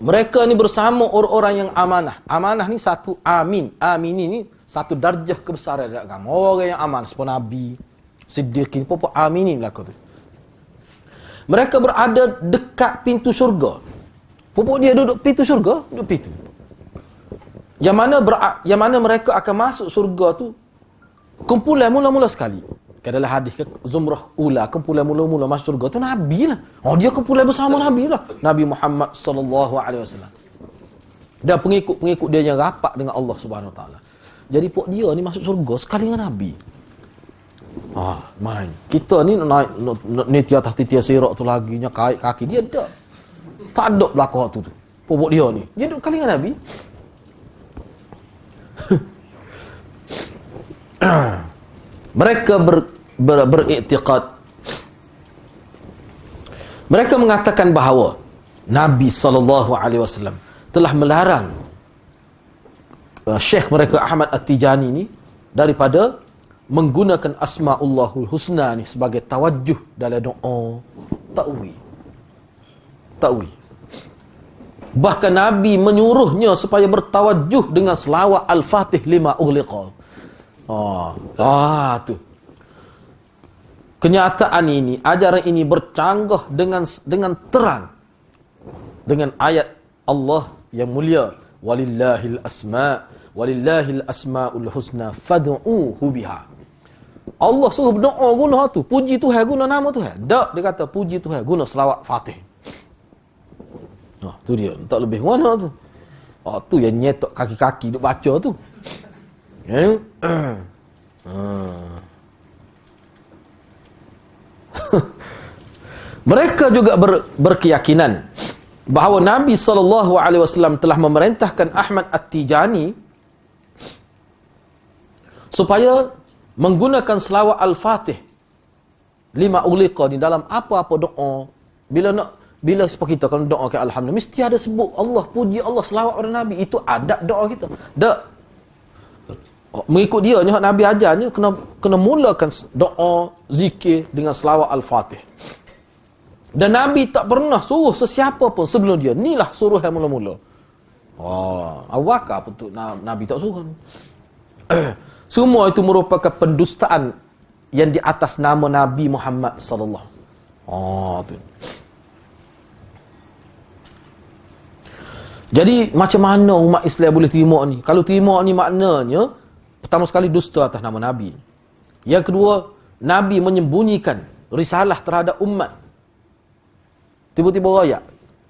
Mereka ni bersama orang-orang yang amanah. Amanah ni satu amin. Amin ni satu darjah kebesaran dalam agama. Orang yang amanah seperti Nabi, Siddiqin, apa aminin belaka tu. Mereka berada dekat pintu syurga. Pupuk dia duduk pintu syurga, duduk pintu. Yang mana mereka akan masuk syurga tu kumpulan mula-mula sekali. Adalah hadis zumrah ula, kumpulan mula-mula masuk syurga tu Nabi lah. Dia kumpulan bersama Nabi lah. Nabi Muhammad sallallahu alaihi wasallam. Dan pengikut-pengikut dia yang rapat dengan Allah Subhanahu Wa Taala. Jadi pok dia ni masuk syurga sekali dengan Nabi. Main. Kita ni naik ni tiap atas tiap sirat tu lagi nya kait kaki dia dak. Tak ada belakang tu. Pok dia ni. Dia duduk kali dengan Nabi. Mereka beriktikad. Mereka mengatakan bahawa Nabi sallallahu alaihi wasallam telah melarang Syekh mereka Ahmad At-Tijani ni daripada menggunakan Asma'ullahul Husna ni sebagai tawajjuh dalam doa ta'wi. Bahkan Nabi menyuruhnya supaya bertawajjuh dengan selawat Al-Fatih lima ughliqa. Tu. Kenyataan ini, ajaran ini bercanggah dengan terang dengan ayat Allah yang mulia, walillahil asmaul husna fad'uhu biha. Allah suruh berdoa guna tu, puji Tuhan guna nama Tuhan. Tak, dia kata puji Tuhan guna selawat Fatih. Tu dia, tak lebih mana tu. Tu yang nyetok kaki-kaki duk baca tu. Mereka juga berkeyakinan bahawa Nabi sallallahu alaihi wasallam telah memerintahkan Ahmad At-Tijani supaya menggunakan selawat Al-Fatih lima ughliqa di dalam apa-apa doa. Bila seperti kita kalau doa ke alhamdulillah mesti ada sebut Allah, puji Allah, selawat pada Nabi. Itu adab doa kita. Mengikut dia ni Nabi ajarnya kena mulakan doa zikir dengan selawat Al-Fatih. Dan Nabi tak pernah suruh sesiapa pun sebelum dia. Inilah suruh yang mula-mula. Awakah pun Nabi tak suruh. Semua itu merupakan pendustaan yang di atas nama Nabi Muhammad sallallahu. Tu. Jadi macam mana umat Islam boleh terima ni? Kalau terima ni maknanya pertama sekali dusta atas nama Nabi. Yang kedua, Nabi menyembunyikan risalah terhadap umat. Tiba-tiba royak.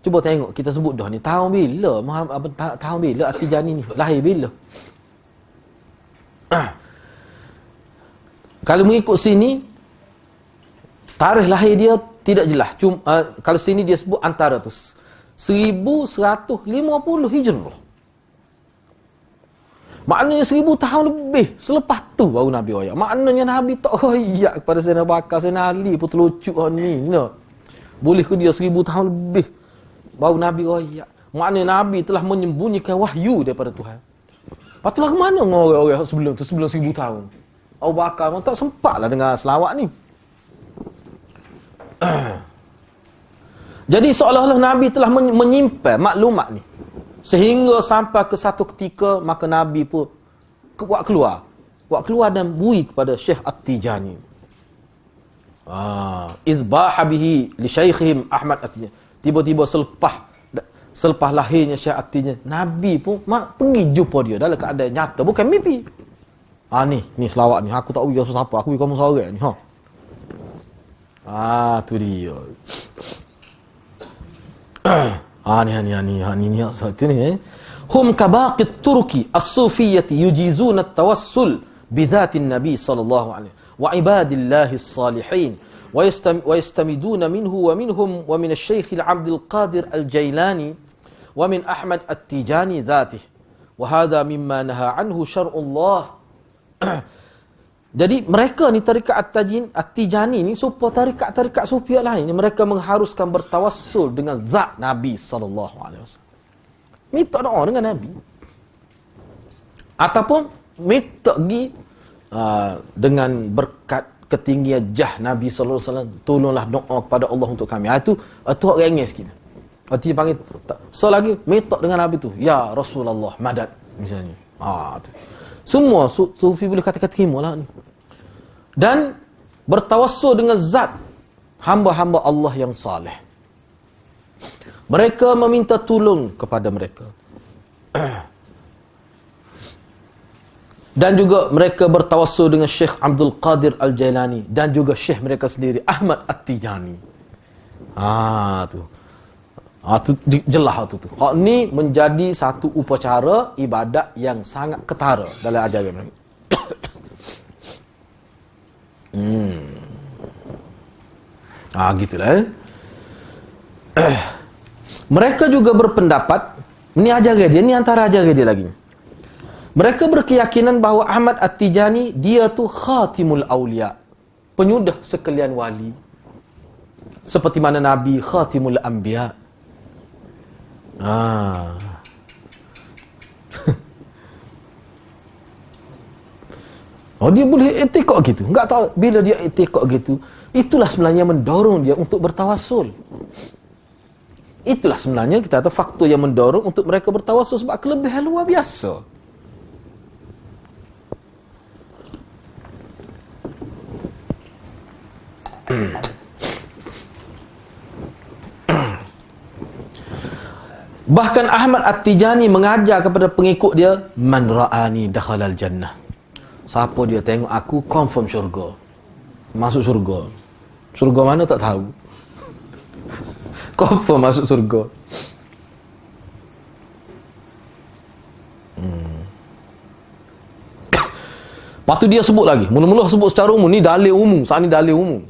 Cuba tengok, kita sebut dah ni, tahun bila tahun bila At-Tijani ni lahir bila? Kalau mengikut sini, tarikh lahir dia tidak jelas. Cuma kalau sini dia sebut antara tu 1150 Hijrah. Maknanya 1000 tahun lebih selepas tu baru Nabi royak. Maknanya Nabi tak royak kepada Sayyidina Bakar, Sayyidina Ali pun terlucu ni. Boleh ke dia 1000 tahun lebih baru Nabi royak? Maknanya Nabi telah menyembunyikan wahyu daripada Tuhan. Patutlah ke mana orang-orang sebelum tu, sebelum 1000 tahun? Abu Bakar pun tak sempatlah dengar selawat ni. Jadi seolah-olah Nabi telah menyimpan maklumat ni. Sehingga sampai ke satu ketika, maka Nabi pun buat keluar dan bui kepada Syekh At-Tijani. Idbaha bihi li syaikhihim Ahmad At-Tijani. Tiba-tiba selepas lahirnya Syekh At-Tijani, Nabi pun pergi jumpa dia dalam keadaan nyata, bukan mimpi. Ni selawat ni, aku tak pergi siapa, aku pergi kamu seorang ni. Tu dia. Ni satu ni. Hum kabaqit turki as-sufiyyati yujizuna at-tawassul bi dhatin nabi sallallahu alaihi wa ibadillahi as-salihin wa yastamiduna minhu wa minhum wa min asy-syaikh al-'Abd al-Qadir al-Jailani wa min Ahmad At-Tijani dhatihi wa hadha mimma naha anhu syar'ullah. Jadi mereka ni tarikat At-Tijani ni supaya tarikat sufi lain ni mereka mengharuskan bertawassul dengan zat Nabi sallallahu alaihi wasallam. Minta doa dengan Nabi. Ataupun minta pergi dengan berkat ketinggian jah Nabi sallallahu alaihi wasallam, tolonglah doa kepada Allah untuk kami. Itu hak rengeh sikit. Arti panggil so lagi minta dengan Nabi tu, ya Rasulullah madad misalnya. Tu. Semua sufi boleh kata-kata terima lah ni. Dan bertawassul dengan zat hamba-hamba Allah yang saleh. Mereka meminta tolong kepada mereka. Dan juga mereka bertawassul dengan Syekh Abdul Qadir Al-Jailani dan juga Syekh mereka sendiri Ahmad At-Tijani. Tu jelas tu. Hak ni menjadi satu upacara ibadat yang sangat ketara dalam ajaran mereka. Gitulah. Mereka juga berpendapat, ni ajaran dia, ni antara ajaran dia lagi. Mereka berkeyakinan bahawa Ahmad At-Tijani dia tu khatimul awliya, penyudah sekalian wali. Seperti mana Nabi khatimul anbiya. Dia boleh etikot gitu. Enggak tahu bila dia etikot gitu. Itulah sebenarnya mendorong dia untuk bertawassul. Itulah sebenarnya kita kata faktor yang mendorong untuk mereka bertawassul sebab kelebihan luar biasa. Bahkan Ahmad At-Tijani mengajar kepada pengikut dia, man ra'ani dakhalal jannah. Siapa dia tengok aku confirm syurga. Masuk syurga. Syurga mana tak tahu. Confirm masuk syurga. Lepas tu dia sebut lagi. Mula-mula sebut secara umum. Ni dalil umum. Saat ni dalil umum.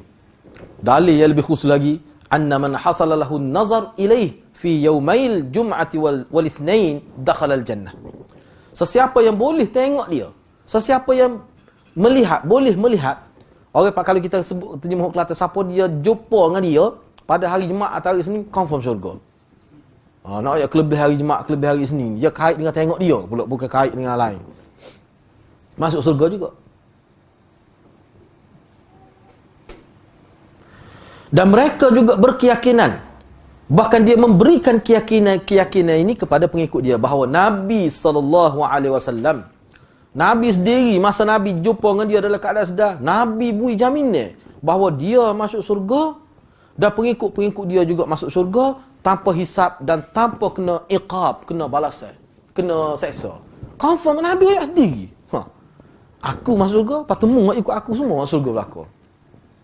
Dalil yang lebih khusus lagi. Anna man hasala lahu nazar ilaih fi yawmail jum'ati wal ithnain dakhala al jannah. Sesiapa yang boleh tengok dia, sesiapa yang boleh melihat, orang kalau kita sebut terjemah Kelantan, siapa dia jumpa dengan dia pada hari Jumaat atau hari Isnin, confirm syurga. Nak ayat kelebih hari Jumaat, kelebih hari Isnin, dia kait dengan tengok dia pula, bukan kait dengan lain. Masuk syurga juga. Dan mereka juga berkeyakinan, bahkan dia memberikan keyakinan ini kepada pengikut dia, bahawa Nabi SAW, Nabi sendiri masa Nabi jumpa dengan dia dalam keadaan sedar, Nabi beri jaminan bahawa dia masuk surga dan pengikut-pengikut dia juga masuk surga tanpa hisap dan tanpa kena iqab, kena balasan, kena seksa. Confirm Nabi ayat sendiri. Aku masuk surga, lepas tu mu ikut aku semua masuk surga belakang.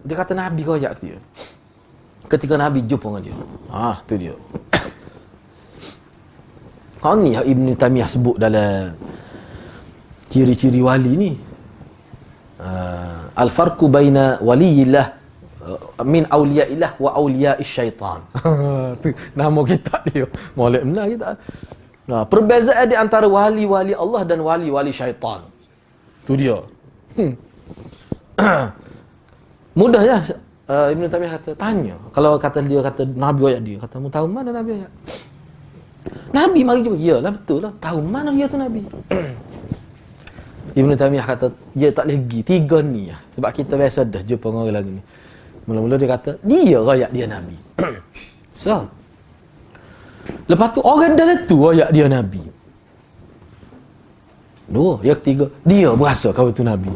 Dia kata Nabi royak dia. Ketika Nabi jumpa dengan dia. Tu dia. Ni Ibn Taymiyah sebut dalam ciri-ciri wali ni. Al-farqu baina waliyillah min awliyaillah wa awliyaish syaitan. Tu nama kitab dia. Molek benar kita. Perbezaan di antara wali-wali Allah dan wali-wali syaitan. Tu dia. Mudah ya. Ibn Taymiyah kata, tanya. Kalau kata dia kata Nabi ayat dia, kata mu tahu mana Nabi ayat? Nabi mari jumpa. Yalah betul lah. Tahu mana dia tu Nabi? Ibn Taymiyah kata dia tak boleh pergi 3 ni lah. Sebab kita biasa dah jumpa orang lagi ni. Mula-mula dia kata dia ayat dia Nabi. So lepas tu orang dalam tu ayat dia Nabi. 2, yang 3 dia berasa kau tu Nabi.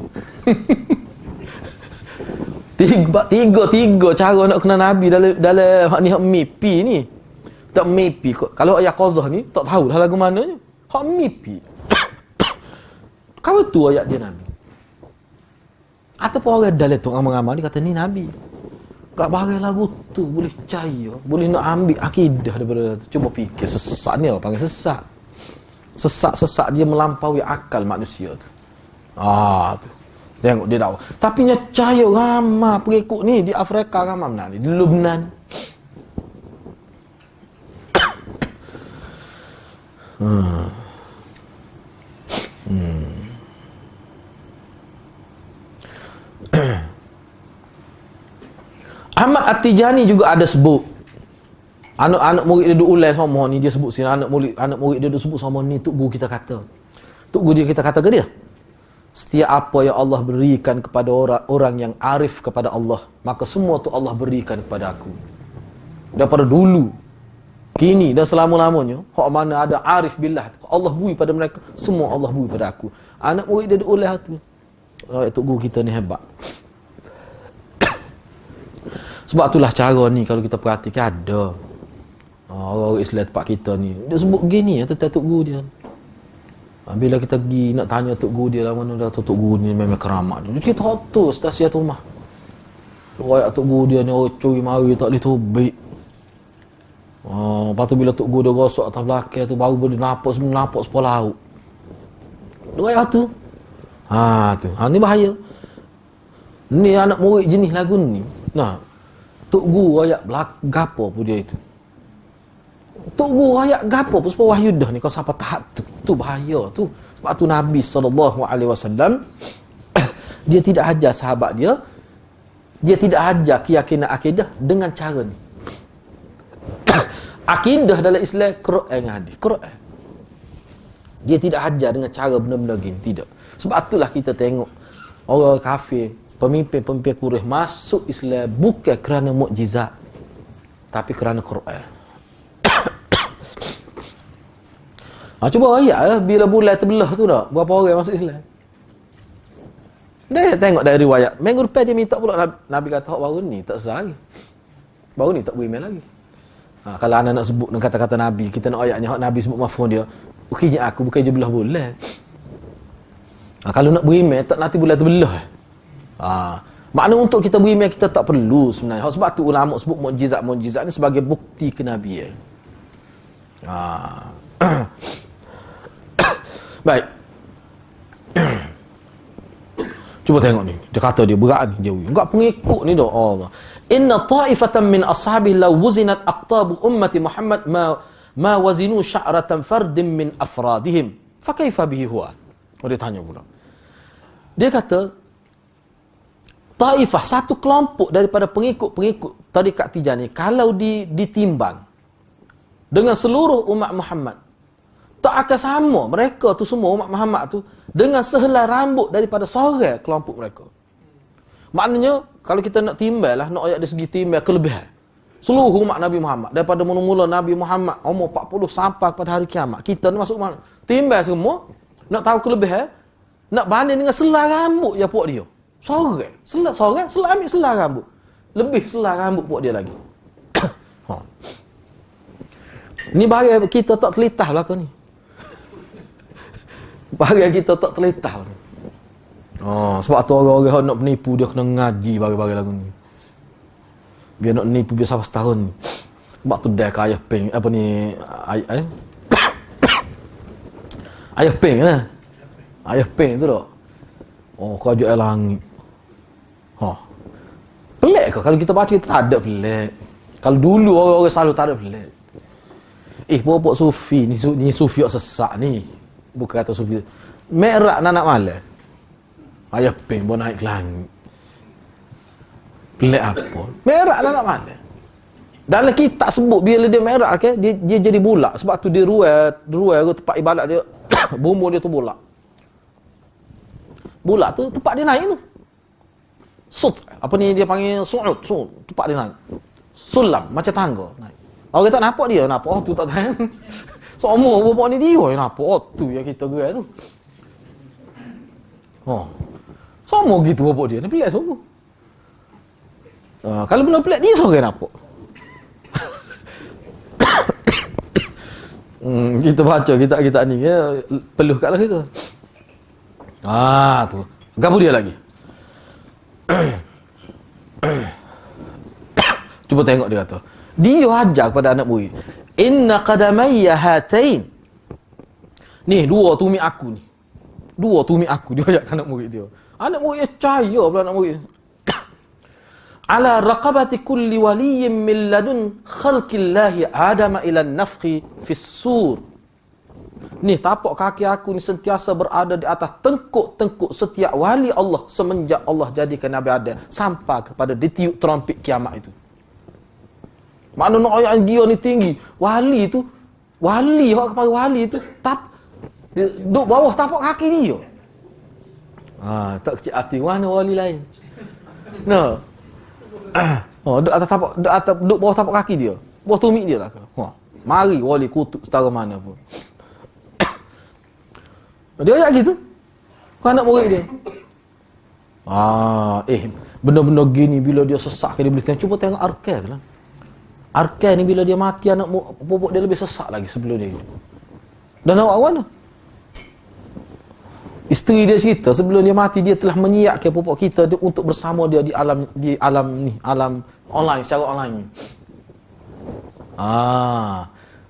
Tiga cara nak kenal Nabi dalam hak ni, hak mimpi ni. Tak mimpi. Kalau ayat qazah ni tak tahu dah lagu mananya. Hak mimpi. Kau tu ayat dia Nabi. Ataupun orang dalam tu ramai-ramai dia kata ni Nabi. Kat barang lagu tu boleh percaya, boleh nak ambil akidah daripada tu. Cuba fikir, sesat ni orang panggil sesat. Sesat dia melampaui akal manusia tu. Tu. Tengok dia tahu. Tapi nyacaya ramai pengikut ni di Afrika ramai benar ni, di Lebanon. Ahmad At-Tijani juga ada sebut. Anak-anak murid dia duk ulai semua ni, dia sebut sini anak murid dia duk sebut semua ni, tok guru kita kata. Tok guru dia kita kata ke dia? Setiap apa yang Allah berikan kepada orang yang arif kepada Allah, maka semua tu Allah berikan kepada aku. Daripada dulu, kini dan selama-lamanya, hak mana ada arif billah, Allah beri pada mereka, semua Allah beri pada aku. Anak murid dia duk ulai tu. Tok guru kita ni hebat. Sebab itulah cara ni kalau kita perhatikan ada orang Islam tempat kita ni dia sebut gini tentang tok guru dia. Bila kita pergi nak tanya tok guru dia lah mana dah tok guru ni memang keramat dia. Kita hotus stasiun rumah. Royak tok guru dia ni curi mari tak boleh tubik. Lepas tu bila tok guru dia gosok atas belakang tu baru boleh nampak sepolah laut. Royak tu. Ni bahaya. Ni anak murid jenis lagu ni. Tok guru ayat gapo pun dia itu. Tok guru ayat gapo pun sebab wahyu dah ni kau sampai tahap tu. Tu bahaya tu. Sebab tu Nabi SAW dia tidak ajar sahabat dia. Dia tidak ajar keyakinan akidah dengan cara ni. Akidah dalam Islam Quran dengan hadis. Quran. Dia tidak ajar dengan cara benda-benda gini, tidak. Sebab itulah kita tengok orang kafir, pemimpin-pemimpin Quraisy masuk Islam bukan kerana mukjizat, tapi kerana Quran. Cuba ayat bila bulan terbelah tu dah, berapa orang masuk Islam? Dia tengok dari riwayat. Minggu depan dia minta pula Nabi kata hak baru ni tak sah lagi. Baru ni tak beriman lagi. Kalau anda nak sebut dengan kata-kata Nabi, kita nak ayatnya hak Nabi sebut mafhum dia. Bukannya aku bukan je belah bulan. Kalau nak beriman tak nanti bulan terbelah. Makna untuk kita beriman kita tak perlu sebenarnya. Sebab tu ulama sebut mukjizat ni sebagai bukti kenabian. Baik. Cuba tengok ni. Dia kata dia berat ni dia. Enggak pengikut ni dah Allah. Inna ta'ifatan min ashabihi law wuzinat aqtabu ummati Muhammad ma wazinu sya'ratan fardin min afradihim. Fa kaifa bihi huwa? Dia tanya pula. Dia kata Taifah, satu kelompok daripada pengikut tarikat Tijani, kalau ditimbang dengan seluruh umat Muhammad, tak akan sama mereka tu semua umat Muhammad tu dengan sehelai rambut daripada seorang kelompok mereka. Maknanya kalau kita nak timbang lah, nak ayat dari segi timbang kelebihan seluruh umat Nabi Muhammad daripada mula-mula Nabi Muhammad umur 40 sampai pada hari kiamat, kita ni masuk mana? Timbang semua, nak tahu kelebihan, nak banding dengan selai rambut je puak dia. Seorang ambil selai rambut. Lebih selai rambut puak dia lagi. Ni barang kita tak terlitah belakang ni. Barang kita tak terlitah ni. Sebab tu orang-orang nak penipu dia kena ngaji bagi-bagi lagu ni. Biar nak nipu biar sampai setahun ni. Sebab tu dah ke ayah peng apa ni ayah peng lah. Ayah peng tu tak. Kerajaan langit. Pelik ke kalau kita baca kita tak ada pelik. Kalau dulu orang-orang selalu tak ada pelik. Pokok sufi ni sufi yang sesak ni. Bukan kata sufi. Merak nak malam. Ayah peng pun naik ke langit. Pelik apa? Merak nak malam. Dalam kitab sebut bila dia merak ke, dia jadi bulat. Sebab tu dia ruai tempat ibadat dia. Bumbu dia tu bulat. Bulat tu tempat dia naik tu. Apa ni dia panggil su'ud. Tempat dia naik. Sulam macam tangga naik. Orang kata nampak dia, nampak tu tak tahu. Semua bapak ni dia yang nampak tu yang kita gerai tu. Semua gitu bapak dia. Ni pelik semua. Kalau benda pelik dia seorang nampak. Kita baca kita ni peluh kat lah kita. Tu. Gapo dia lagi? Cuba tengok dia kata. Dia ajar kepada anak murid. Inna qadamayya hatain. Ni dua tumi aku ni. Dua tumi aku dia ajar anak murid dia. Anak murid percaya pula anak murid. Ala raqabati kulli waliyyin min ladun khalqillahi Adam ila nafkhi fis sur. Ni tapak kaki aku ni sentiasa berada di atas tengkuk-tengkuk setiap wali Allah semenjak Allah jadikan Nabi Adam sampai kepada ditiup trompet kiamat itu. Mana nak ayat dia ni tinggi. Wali tu, orang kepada wali tu duduk bawah tapak kaki dia. Tak kecil hati mana wali lain. Duduk bawah tapak kaki dia. Bawah tumit dia lah ke. Mari wali kutub setara mana pun. Dia ayat gitu. Kau anak murid dia. Benda-benda gini bila dia sesak dia boleh tengok. Cuba tengok Arkan lah. Arkan ni bila dia mati anak pupuk dia lebih sesak lagi sebelum dia hidup. Dan awak mana? Isteri dia cerita sebelum dia mati dia telah menyiapkan pupuk kita untuk bersama dia di alam online secara online ni.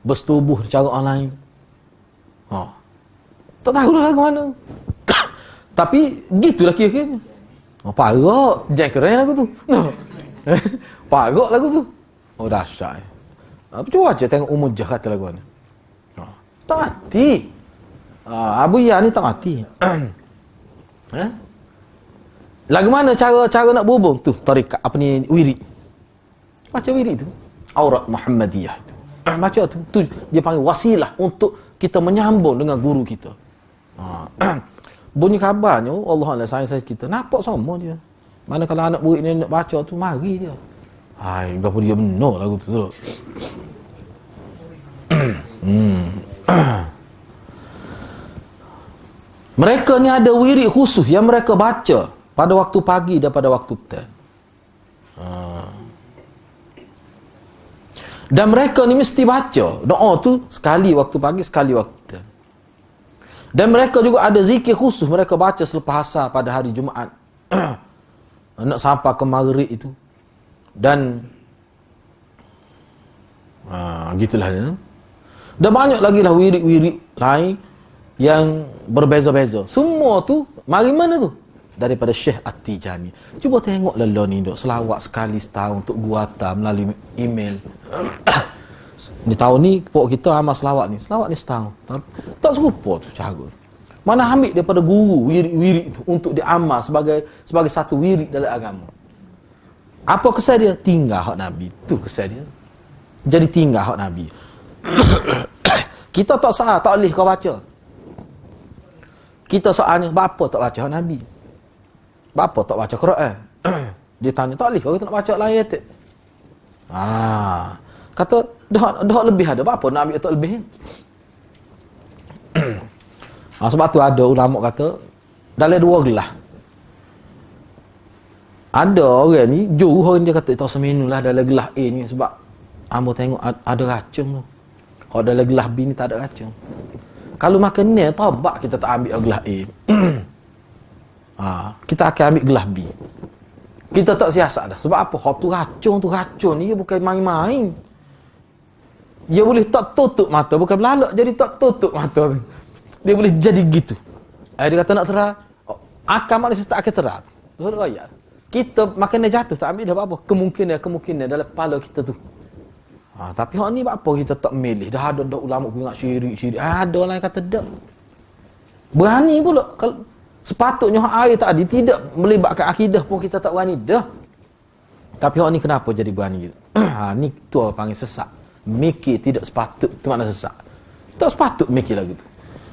Bersetubuh secara online. Tak tahu lah lagu mana. Tapi gitulah kira-kira. Parok, jangan keren lagu tu. Parok lagu tu. Dahsyat. Cuba aja tengok Umur Jah kata lagu mana. Tak mati. Abu Ya ni tak mati. Lagu mana cara nak berhubung tu? Tarikat apa ni wirid. Baca wirid tu. Aurat Muhammadiyah tu. Baca tu dia panggil wasilah untuk kita menyambung dengan guru kita. Bunyi khabarnya Allah sayang kita. Nampak sama dia. Mana kalau anak murid ni nak baca tu mari dia. Gapo dia benar lagu tu. Mereka ni ada wirid khusus yang mereka baca pada waktu pagi dan pada waktu petang. Dan mereka ni mesti baca doa tu sekali waktu pagi, sekali waktu petang. Dan mereka juga ada zikir khusus mereka baca selepas asar pada hari Jumaat. Nak sampai ke maghrib itu. Dan gitulah dia. Dan banyak lagi lah wirid-wirid lain yang berbeza-beza. Semua tu mari mana tu? Daripada Syekh At-Tijani. Cuba tengok lelah ni dok selawat sekali setahun untuk guata melalui email. Ni tahun ni pokok kita amal selawat ni setahun. Tak serupa tu cara. Mana ambil daripada guru wirid-wirid tu untuk diamal sebagai satu wirid dalam agama. Apa kesan dia? Tinggal hak Nabi. Tu kesan dia. Jadi tinggal hak Nabi. Kita tak sah, tak boleh kau baca. Kita soalnya, bapa tak baca hak Nabi? Bapa tak baca Quran? Dia tanya, tak boleh kau nak baca lain tak? Kata, dah lebih ada. Bapa nak ambil tak lebih? Sebab tu ada ulama kata, dalam dua gelas. Ada orang ni, orang dia kata, tak seminum lah dalam gelas A ni sebab hamba tengok ada racun tu. Kalau dalam gelas B ni tak ada racun. Kalau makan ni, tabak kita tak ambil gelas A. Kita akan ambil gelas B. Kita tak siasat dah. Sebab apa? Hak tu racun. Dia bukan main-main. Dia boleh tak tutup mata. Bukan belalak jadi tak tutup mata tu. Dia boleh jadi gitu. Dia kata nak terang. Akal manusia tak akan terang. Maksud ayat. Kita makan dia jatuh. Tak ambil dah apa-apa. Kemungkinan dalam kepala kita tu. Tapi hak ni apa kita tak milih. Dah ada ulama ingat syirik. Ada orang yang kata tak. Berani pula. Kalau sepatutnya hak air tadi tidak melibatkan akidah pun kita tak berani dah. Tapi hak ni kenapa jadi berani gitu? Ni tu orang panggil sesak. Mikir tidak sepatut, itu makna sesak. Tak sepatut mikir lagi tu.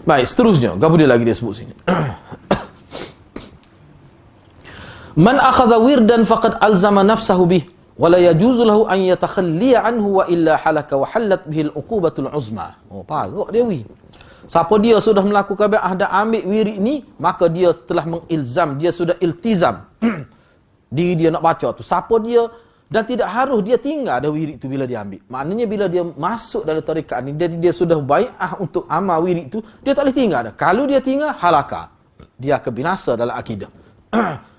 Baik, seterusnya. Apa dia lagi dia sebut sini? Man akhadha wirdan faqad alzama nafsahu bih wa la yajuzu lahu an yatakhalliya anhu wa illa halaka wa hallat bihi al-uqubatul uzma. Parah dia wi. Siapa dia sudah melakukan bai'ah dan ambil wirid ni, maka dia telah mengilzam, dia sudah iltizam. Diri dia nak baca tu. Siapa dia dan tidak harus dia tinggal ada wirid tu bila dia ambil. Maknanya bila dia masuk dalam tarekat ni, dia sudah bai'ah untuk amal wirid tu, dia tak boleh tinggal dah. Kalau dia tinggal, halaka. Dia akan binasa dalam akidah.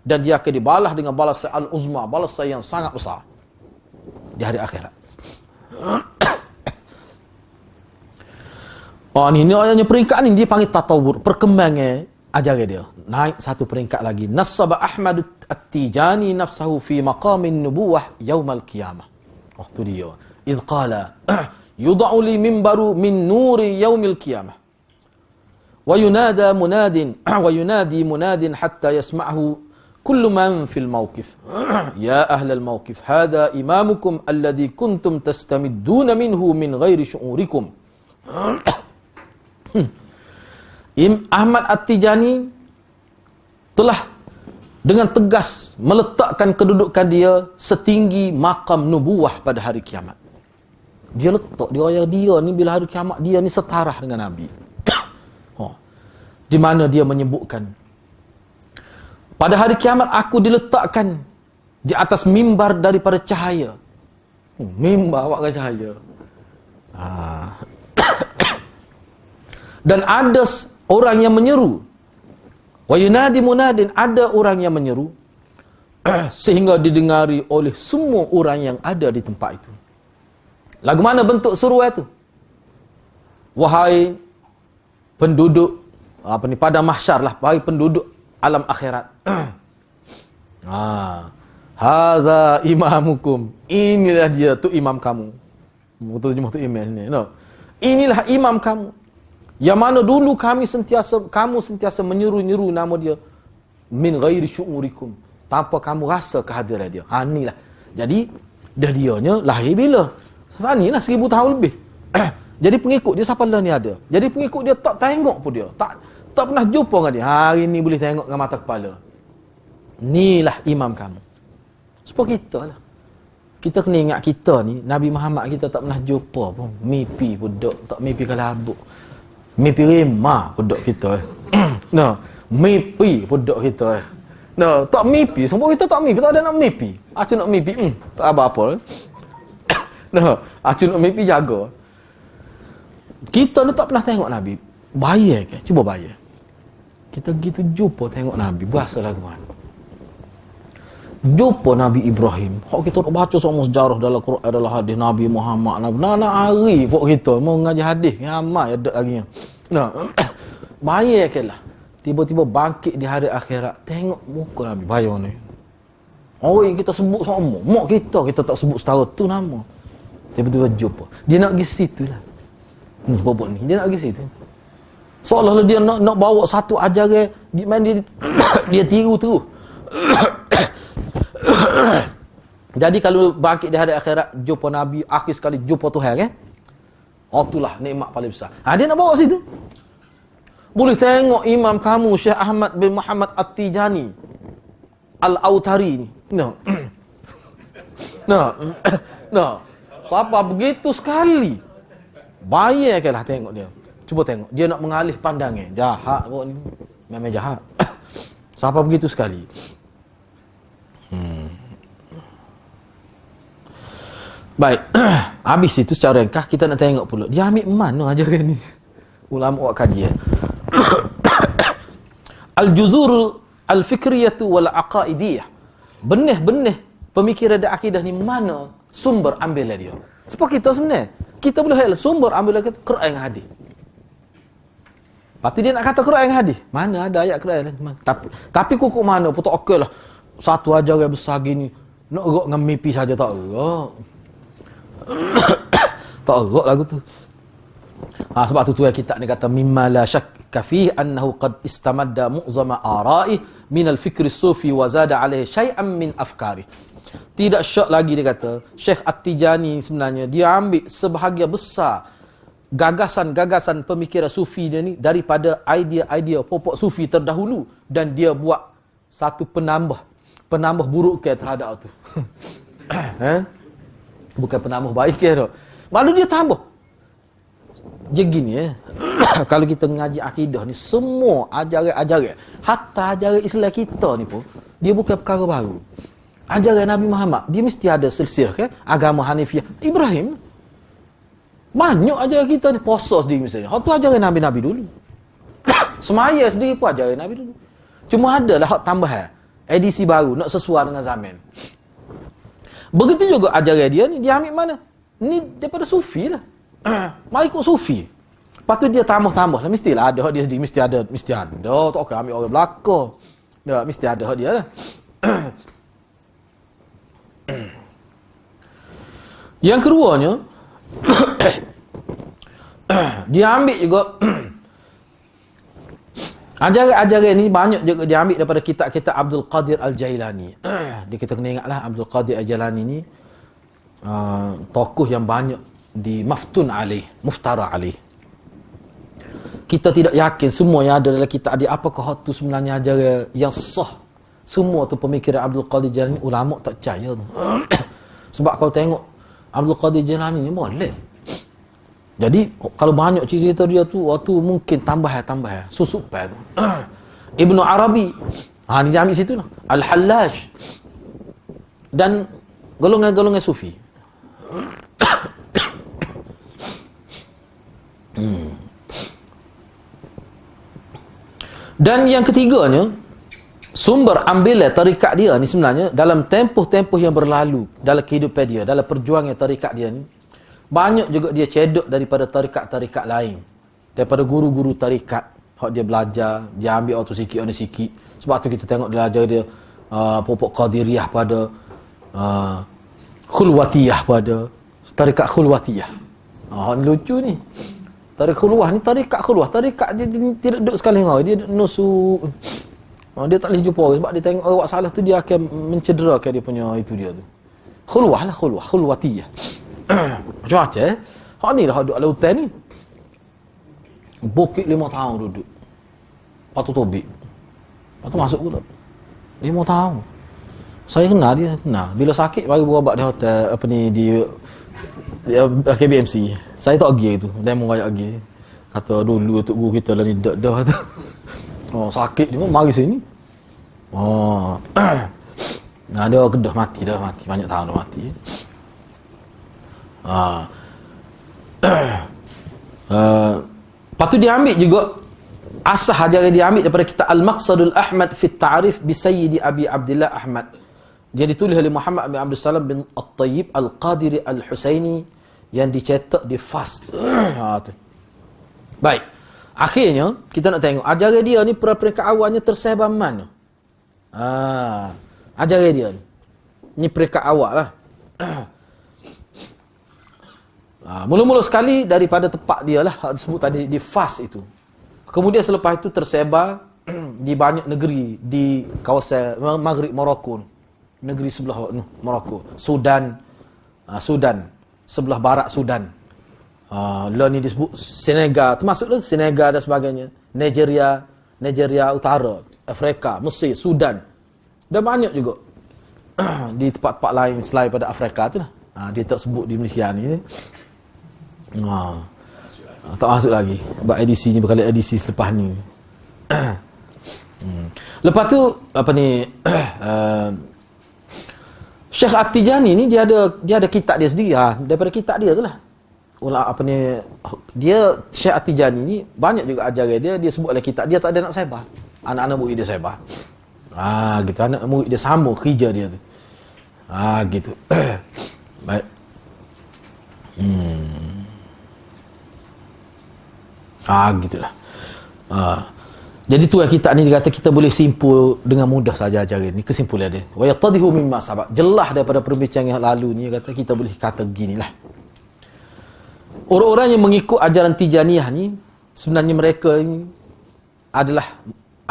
Dan dia akan dibalas dengan balasan al-uzma, balasan yang sangat besar di hari akhirat. Ni ayatnya peringkat ni dia panggil tatawur, perkembangan ajaran dia. Naik satu peringkat lagi. Nasaba Ahmad At-Tijani nafsahu fi maqamin nubuwah yaumal qiyamah. Tu dia. Idh qala yud'u li minbaru min nuri yaumil qiyamah. Wa yunada munadin wa yunadi munadin hatta yasma'hu kullu man fil mawqif. Ya ahlal mawqif, hadha imamukum alladhi kuntum tastamidduna minhu min ghairi syu'urikum. Ahmad At-Tijani telah dengan tegas meletakkan kedudukan dia setinggi makam nubuwah pada hari kiamat. Dia letak dia ni bila hari kiamat dia ni setara dengan Nabi. Di mana dia menyebutkan pada hari kiamat aku diletakkan di atas mimbar daripada cahaya. Mimbar awak cahaya. Dan ada orang yang menyeru. Wa yunadi munadin, ada orang yang menyeru sehingga didengari oleh semua orang yang ada di tempat itu. Lagu mana bentuk seruan itu? Wahai penduduk pada mahsyar lah, wahai penduduk alam akhirat. Hadza imamukum, inilah dia tu imam kamu. Betul terjemah tu imam ni. No. Inilah imam kamu. Yang mana dulu kamu sentiasa menyeru-nyeru nama dia min ghairi syu'urikum, tanpa kamu rasa kehadiran dia. Inilah. Jadi dianya lahir bila? Inilah 1000 tahun lebih. Jadi pengikut dia siapa lah ni ada. Jadi pengikut dia tak tengok pun dia. Tak pernah jumpa dengan dia. Hari ni boleh tengok dengan mata kepala. Inilah imam kamu. Sebab kita lah. Kita kena ingat kita ni, Nabi Muhammad kita tak pernah jumpa pun. Mimpi pun dok. Tak mimpi kalabuk. Mimpi remah pun dok kita. No. Mimpi pun dok kita. No. Tak mimpi. Semua kita tak mimpi. Tak ada nak mimpi. Aku nak mimpi. Tak apa-apa. No. Aku nak mimpi jaga. Kita ni tak pernah tengok Nabi. Bayar ke? Cuba bayar. Kita gitu jumpa tengok Nabi. Berasa lagu mana? Jumpa Nabi Ibrahim. Hak kita nak baca semua sejarah dalam Quran, dalam hadis Nabi Muhammad. Nak hari pok kita mau ngaji hadis. Ramai ada lagi. Nah. Bayar ke lah. Tiba-tiba bangkit di hari akhirat. Tengok muka Nabi. Bayar ni. Orang kita sebut sama. Mak kita tak sebut setara tu nama. Tiba-tiba jumpa. Dia nak pergi situ lah. Ni bobot ni. Dia nak pergi situ. Seolah-olah dia nak bawa satu ajaran. Dia tiru terus. Jadi kalau bangkit di hari akhirat jumpa Nabi, akhir sekali jumpa Tuhan kan? Itulah nikmat paling besar. Dia nak bawa situ. Boleh tengok imam kamu Syekh Ahmad bin Muhammad At-Tijani Al-Autari ni. No. Siapa begitu sekali. Bayarkanlah tengok dia. Cuba tengok. Dia nak mengalih pandangan. Jahat kau ni. Memang jahat. Siapa begitu sekali. Baik. Habis itu secara ringkas kita nak tengok pula. Dia ambil mana ajaran ni? Ulama buat kajian. al-fikriyatu wal aqaidiyah. Benih-benih pemikiran dan akidah ni mana sumber ambilnya dia? Sebab kita sebenarnya kita boleh sumber ambilnya Quran dengan hadis. Lepas tu dia nak kata Quran dengan hadis. Mana ada ayat Quran lah. Tapi kukuk mana pun tak okey lah. Satu ajaran besar gini. Nak erok dengan mimpi saja tak erok. Tak erok lagu tu. Sebab tu yang kitab ni kata mimma la syakka fihi annahu qad istamadda mu'zama ara'i min al-fikr as-sufi wa zada alaihi syai'an min afkari. Tidak syak lagi dia kata Syekh At-Tijani sebenarnya dia ambil sebahagian besar gagasan-gagasan pemikiran sufi dia ni daripada idea-idea pokok sufi terdahulu dan dia buat satu penambah buruk ke terhadap tu. Bukan penambah baik ke tu. Malu dia tambah. Dia gini kalau kita ngaji akidah ni semua ajaran-ajaran hatta ajaran Islam kita ni pun dia bukan perkara baru. Ajaran Nabi Muhammad dia mesti ada silsilah kan agama Hanifiyah Ibrahim. Banyak ajaran kita ni puasa sendiri misalnya. Hak tu ajaran Nabi-Nabi dulu. Semaya sendiri pun ajaran Nabi dulu. Cuma adalah hak tambahan, edisi baru nak sesuai dengan zaman. Begitu juga ajaran dia ni dia ambil mana? Ni daripada sufi lah. Mari ikut sufi. Lepas tu dia tambah-tambah lah. Mestilah ada hak dia sendiri. Mesti ada. Tak akan ambil orang belakang. Tak, mesti ada hak dia lah. Yang keduanya dia ambil juga ajaran-ajaran ni banyak juga dia ambil daripada kitab-kitab Abdul Qadir Al-Jailani. Kita kena ingatlah Abdul Qadir Al-Jailani ni tokoh yang banyak di muftara alaih. Kita tidak yakin semua yang ada dalam kitab dia apakah itu sebenarnya ajaran yang sah. Semua tu pemikiran Abdul Qadir Jailani ulama tak percaya tu. Sebab kalau tengok Abdul Qadir Jailani ni molek. Jadi kalau banyak cerita dia tu waktu mungkin tambah susupan tu. Ibnu Arabi ni dia ambil situ lah. Al-Hallaj dan golongan-golongan sufi. Dan yang ketiganya sumber ambilnya tarikat dia ni sebenarnya dalam tempoh-tempoh yang berlalu dalam kehidupan dia, dalam perjuangan tarikat dia ni banyak juga dia cedok daripada tarikat-tarikat lain, daripada guru-guru tarikat hak dia belajar, dia ambil waktu sikit ni sikit. Sebab tu kita tengok belajar dia pokok Qadiriyah pada Khulwatiyah pada tarikat Khulwatiyah. Ni lucu ni. Tarikat Khulwah ni tarikat Khulwah, tarikat dia tidak duduk sekali dengan orang, dia duduk nusuk. Dia tak boleh jumpa orang sebab dia tengok orang salah tu dia akan mencederakan dia punya itu dia tu. Khulwah lah, Khulwatiyah. Macam-macam hak ni lah hak duduk dalam hutan ni. Bukit 5 tahun duduk. Lepas tu tobik. Lepas tu masuk pula. 5 tahun. Saya kenal dia. Bila sakit baru berobat di hotel di KBMC. Saya tak pergi itu. Demo banyak pergi. Kata dulu tok guru kita lah ni dah tu. Sakit dia pun mari sini. Dia kedah mati banyak tahun dah mati. Lepas tu dia ambil juga asah ajaran dia ambil daripada kitab Al-Maqsadul Ahmad fi Ta'rif bi Sayyidi Abi Abdullah Ahmad. Dia ditulis oleh Muhammad bin Abdul Salam bin At-Tayyib Al-Qadiri Al-Husaini yang dicetak di Fas. Tu. Baik. Akhirnya kita nak tengok ajaran dia ni peringkat awalnya tersebar mana? Ajaran dia ni peringkat awal lah. Mula-mula sekali daripada tempat dia lah disebut tadi di Fas itu. Kemudian selepas itu tersebar di banyak negeri di kawasan Maghrib Morocco, negeri sebelah Morocco, Sudan, sebelah barat Sudan. Lah ni disebut Senegal, termasuklah Senegal dan sebagainya, Nigeria Utara, Afrika, Mesir, Sudan. Dan banyak juga di tempat-tempat lain selain pada Afrika tu lah. Dia tak sebut di Malaysia ni. Tak masuk lagi. Sebab edisi ni berkali edisi selepas ni. Lepas tu Syekh At-Tijani ni dia ada kitab dia sendiri. Daripada kitab dia tu lah. Dia Syekh At-Tijani ni banyak juga ajaran dia sebut oleh kitab dia tak ada nak sebar. Anak-anak murid dia sebar. Gitu. Anak murid dia sambung kerja dia tu. Gitu. Baik. Gitulah. Jadi tu kita ni dikata kita boleh simpul dengan mudah saja ajaran ni, kesimpulan dia. Wa yattadihu mimma sabaq. Jelas daripada perbincangan yang lalu ni kata kita boleh kata ginilah. Orang-orang yang mengikut ajaran Tijaniyah ni sebenarnya mereka ni adalah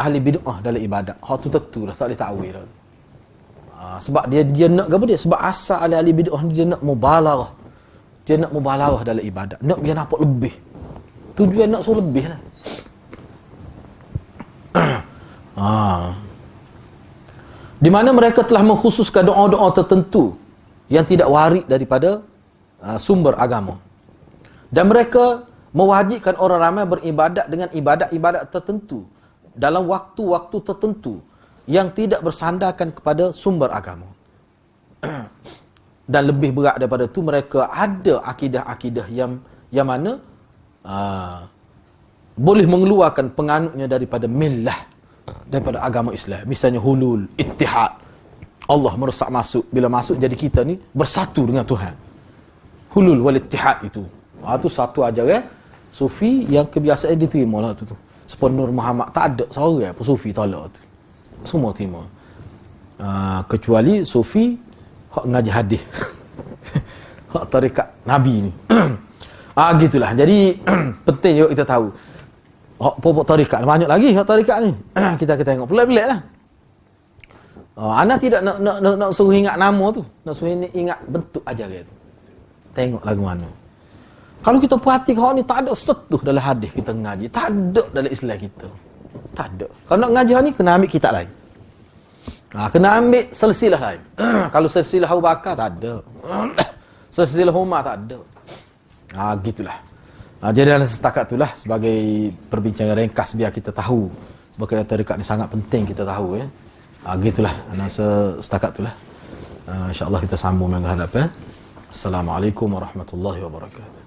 ahli bid'ah dalam ibadat. Hak tu tentulah, tak boleh takwil dah. Sebab dia nak apa dia? Sebab asal ahli bid'ah ni dia nak mubalaghah. Dia nak mubalaghah dalam ibadat. Nak biar nampak lebih. Tujuan nak suruh lebih lah. Di mana mereka telah mengkhususkan doa-doa tertentu yang tidak warid daripada sumber agama. Dan mereka mewajibkan orang ramai beribadat dengan ibadat-ibadat tertentu dalam waktu-waktu tertentu yang tidak bersandarkan kepada sumber agama. Dan lebih berat daripada itu, mereka ada akidah-akidah yang mana boleh mengeluarkan penganutnya daripada millah, daripada agama Islam. Misalnya hulul, ittihad. Allah merosak masuk. Bila masuk jadi kita ni bersatu dengan Tuhan. Hulul wal ittihad itu. Itu satu ajaran sufi yang kebiasaan diterima lah tu. Sepenuh Muhammad tak ada seorang pun sufi tolak tu. Semua terima. Kecuali sufi hak ngaji hadis. Hak tarekat Nabi ni. Gitulah. Jadi penting juga kita tahu. Hak pokok tarekat banyak lagi hak tarekat ni. Kita tengok pelik-pelik lah. Ana tidak nak suruh ingat nama tu, nak suruh ingat bentuk ajaran tu. Tengok lagu mana. Kalau kita perhati hak ni tak ada setuh dalam hadis kita ngaji, tak ada dalam Islam kita. Tak ada. Kalau nak ngaji hak ni kena ambil kitab lain. Kena ambil silsilah lain. Kalau silsilah Abu Bakar tak ada. Silsilah Umar tak ada. Gitulah. Jadi dalam setakat itulah sebagai perbincangan ringkas biar kita tahu berkenaan tarekat ni sangat penting kita tahu ya. Gitulah. Setakat itulah. InsyaAllah kita sambung minggu hadapan. Assalamualaikum warahmatullahi wabarakatuh.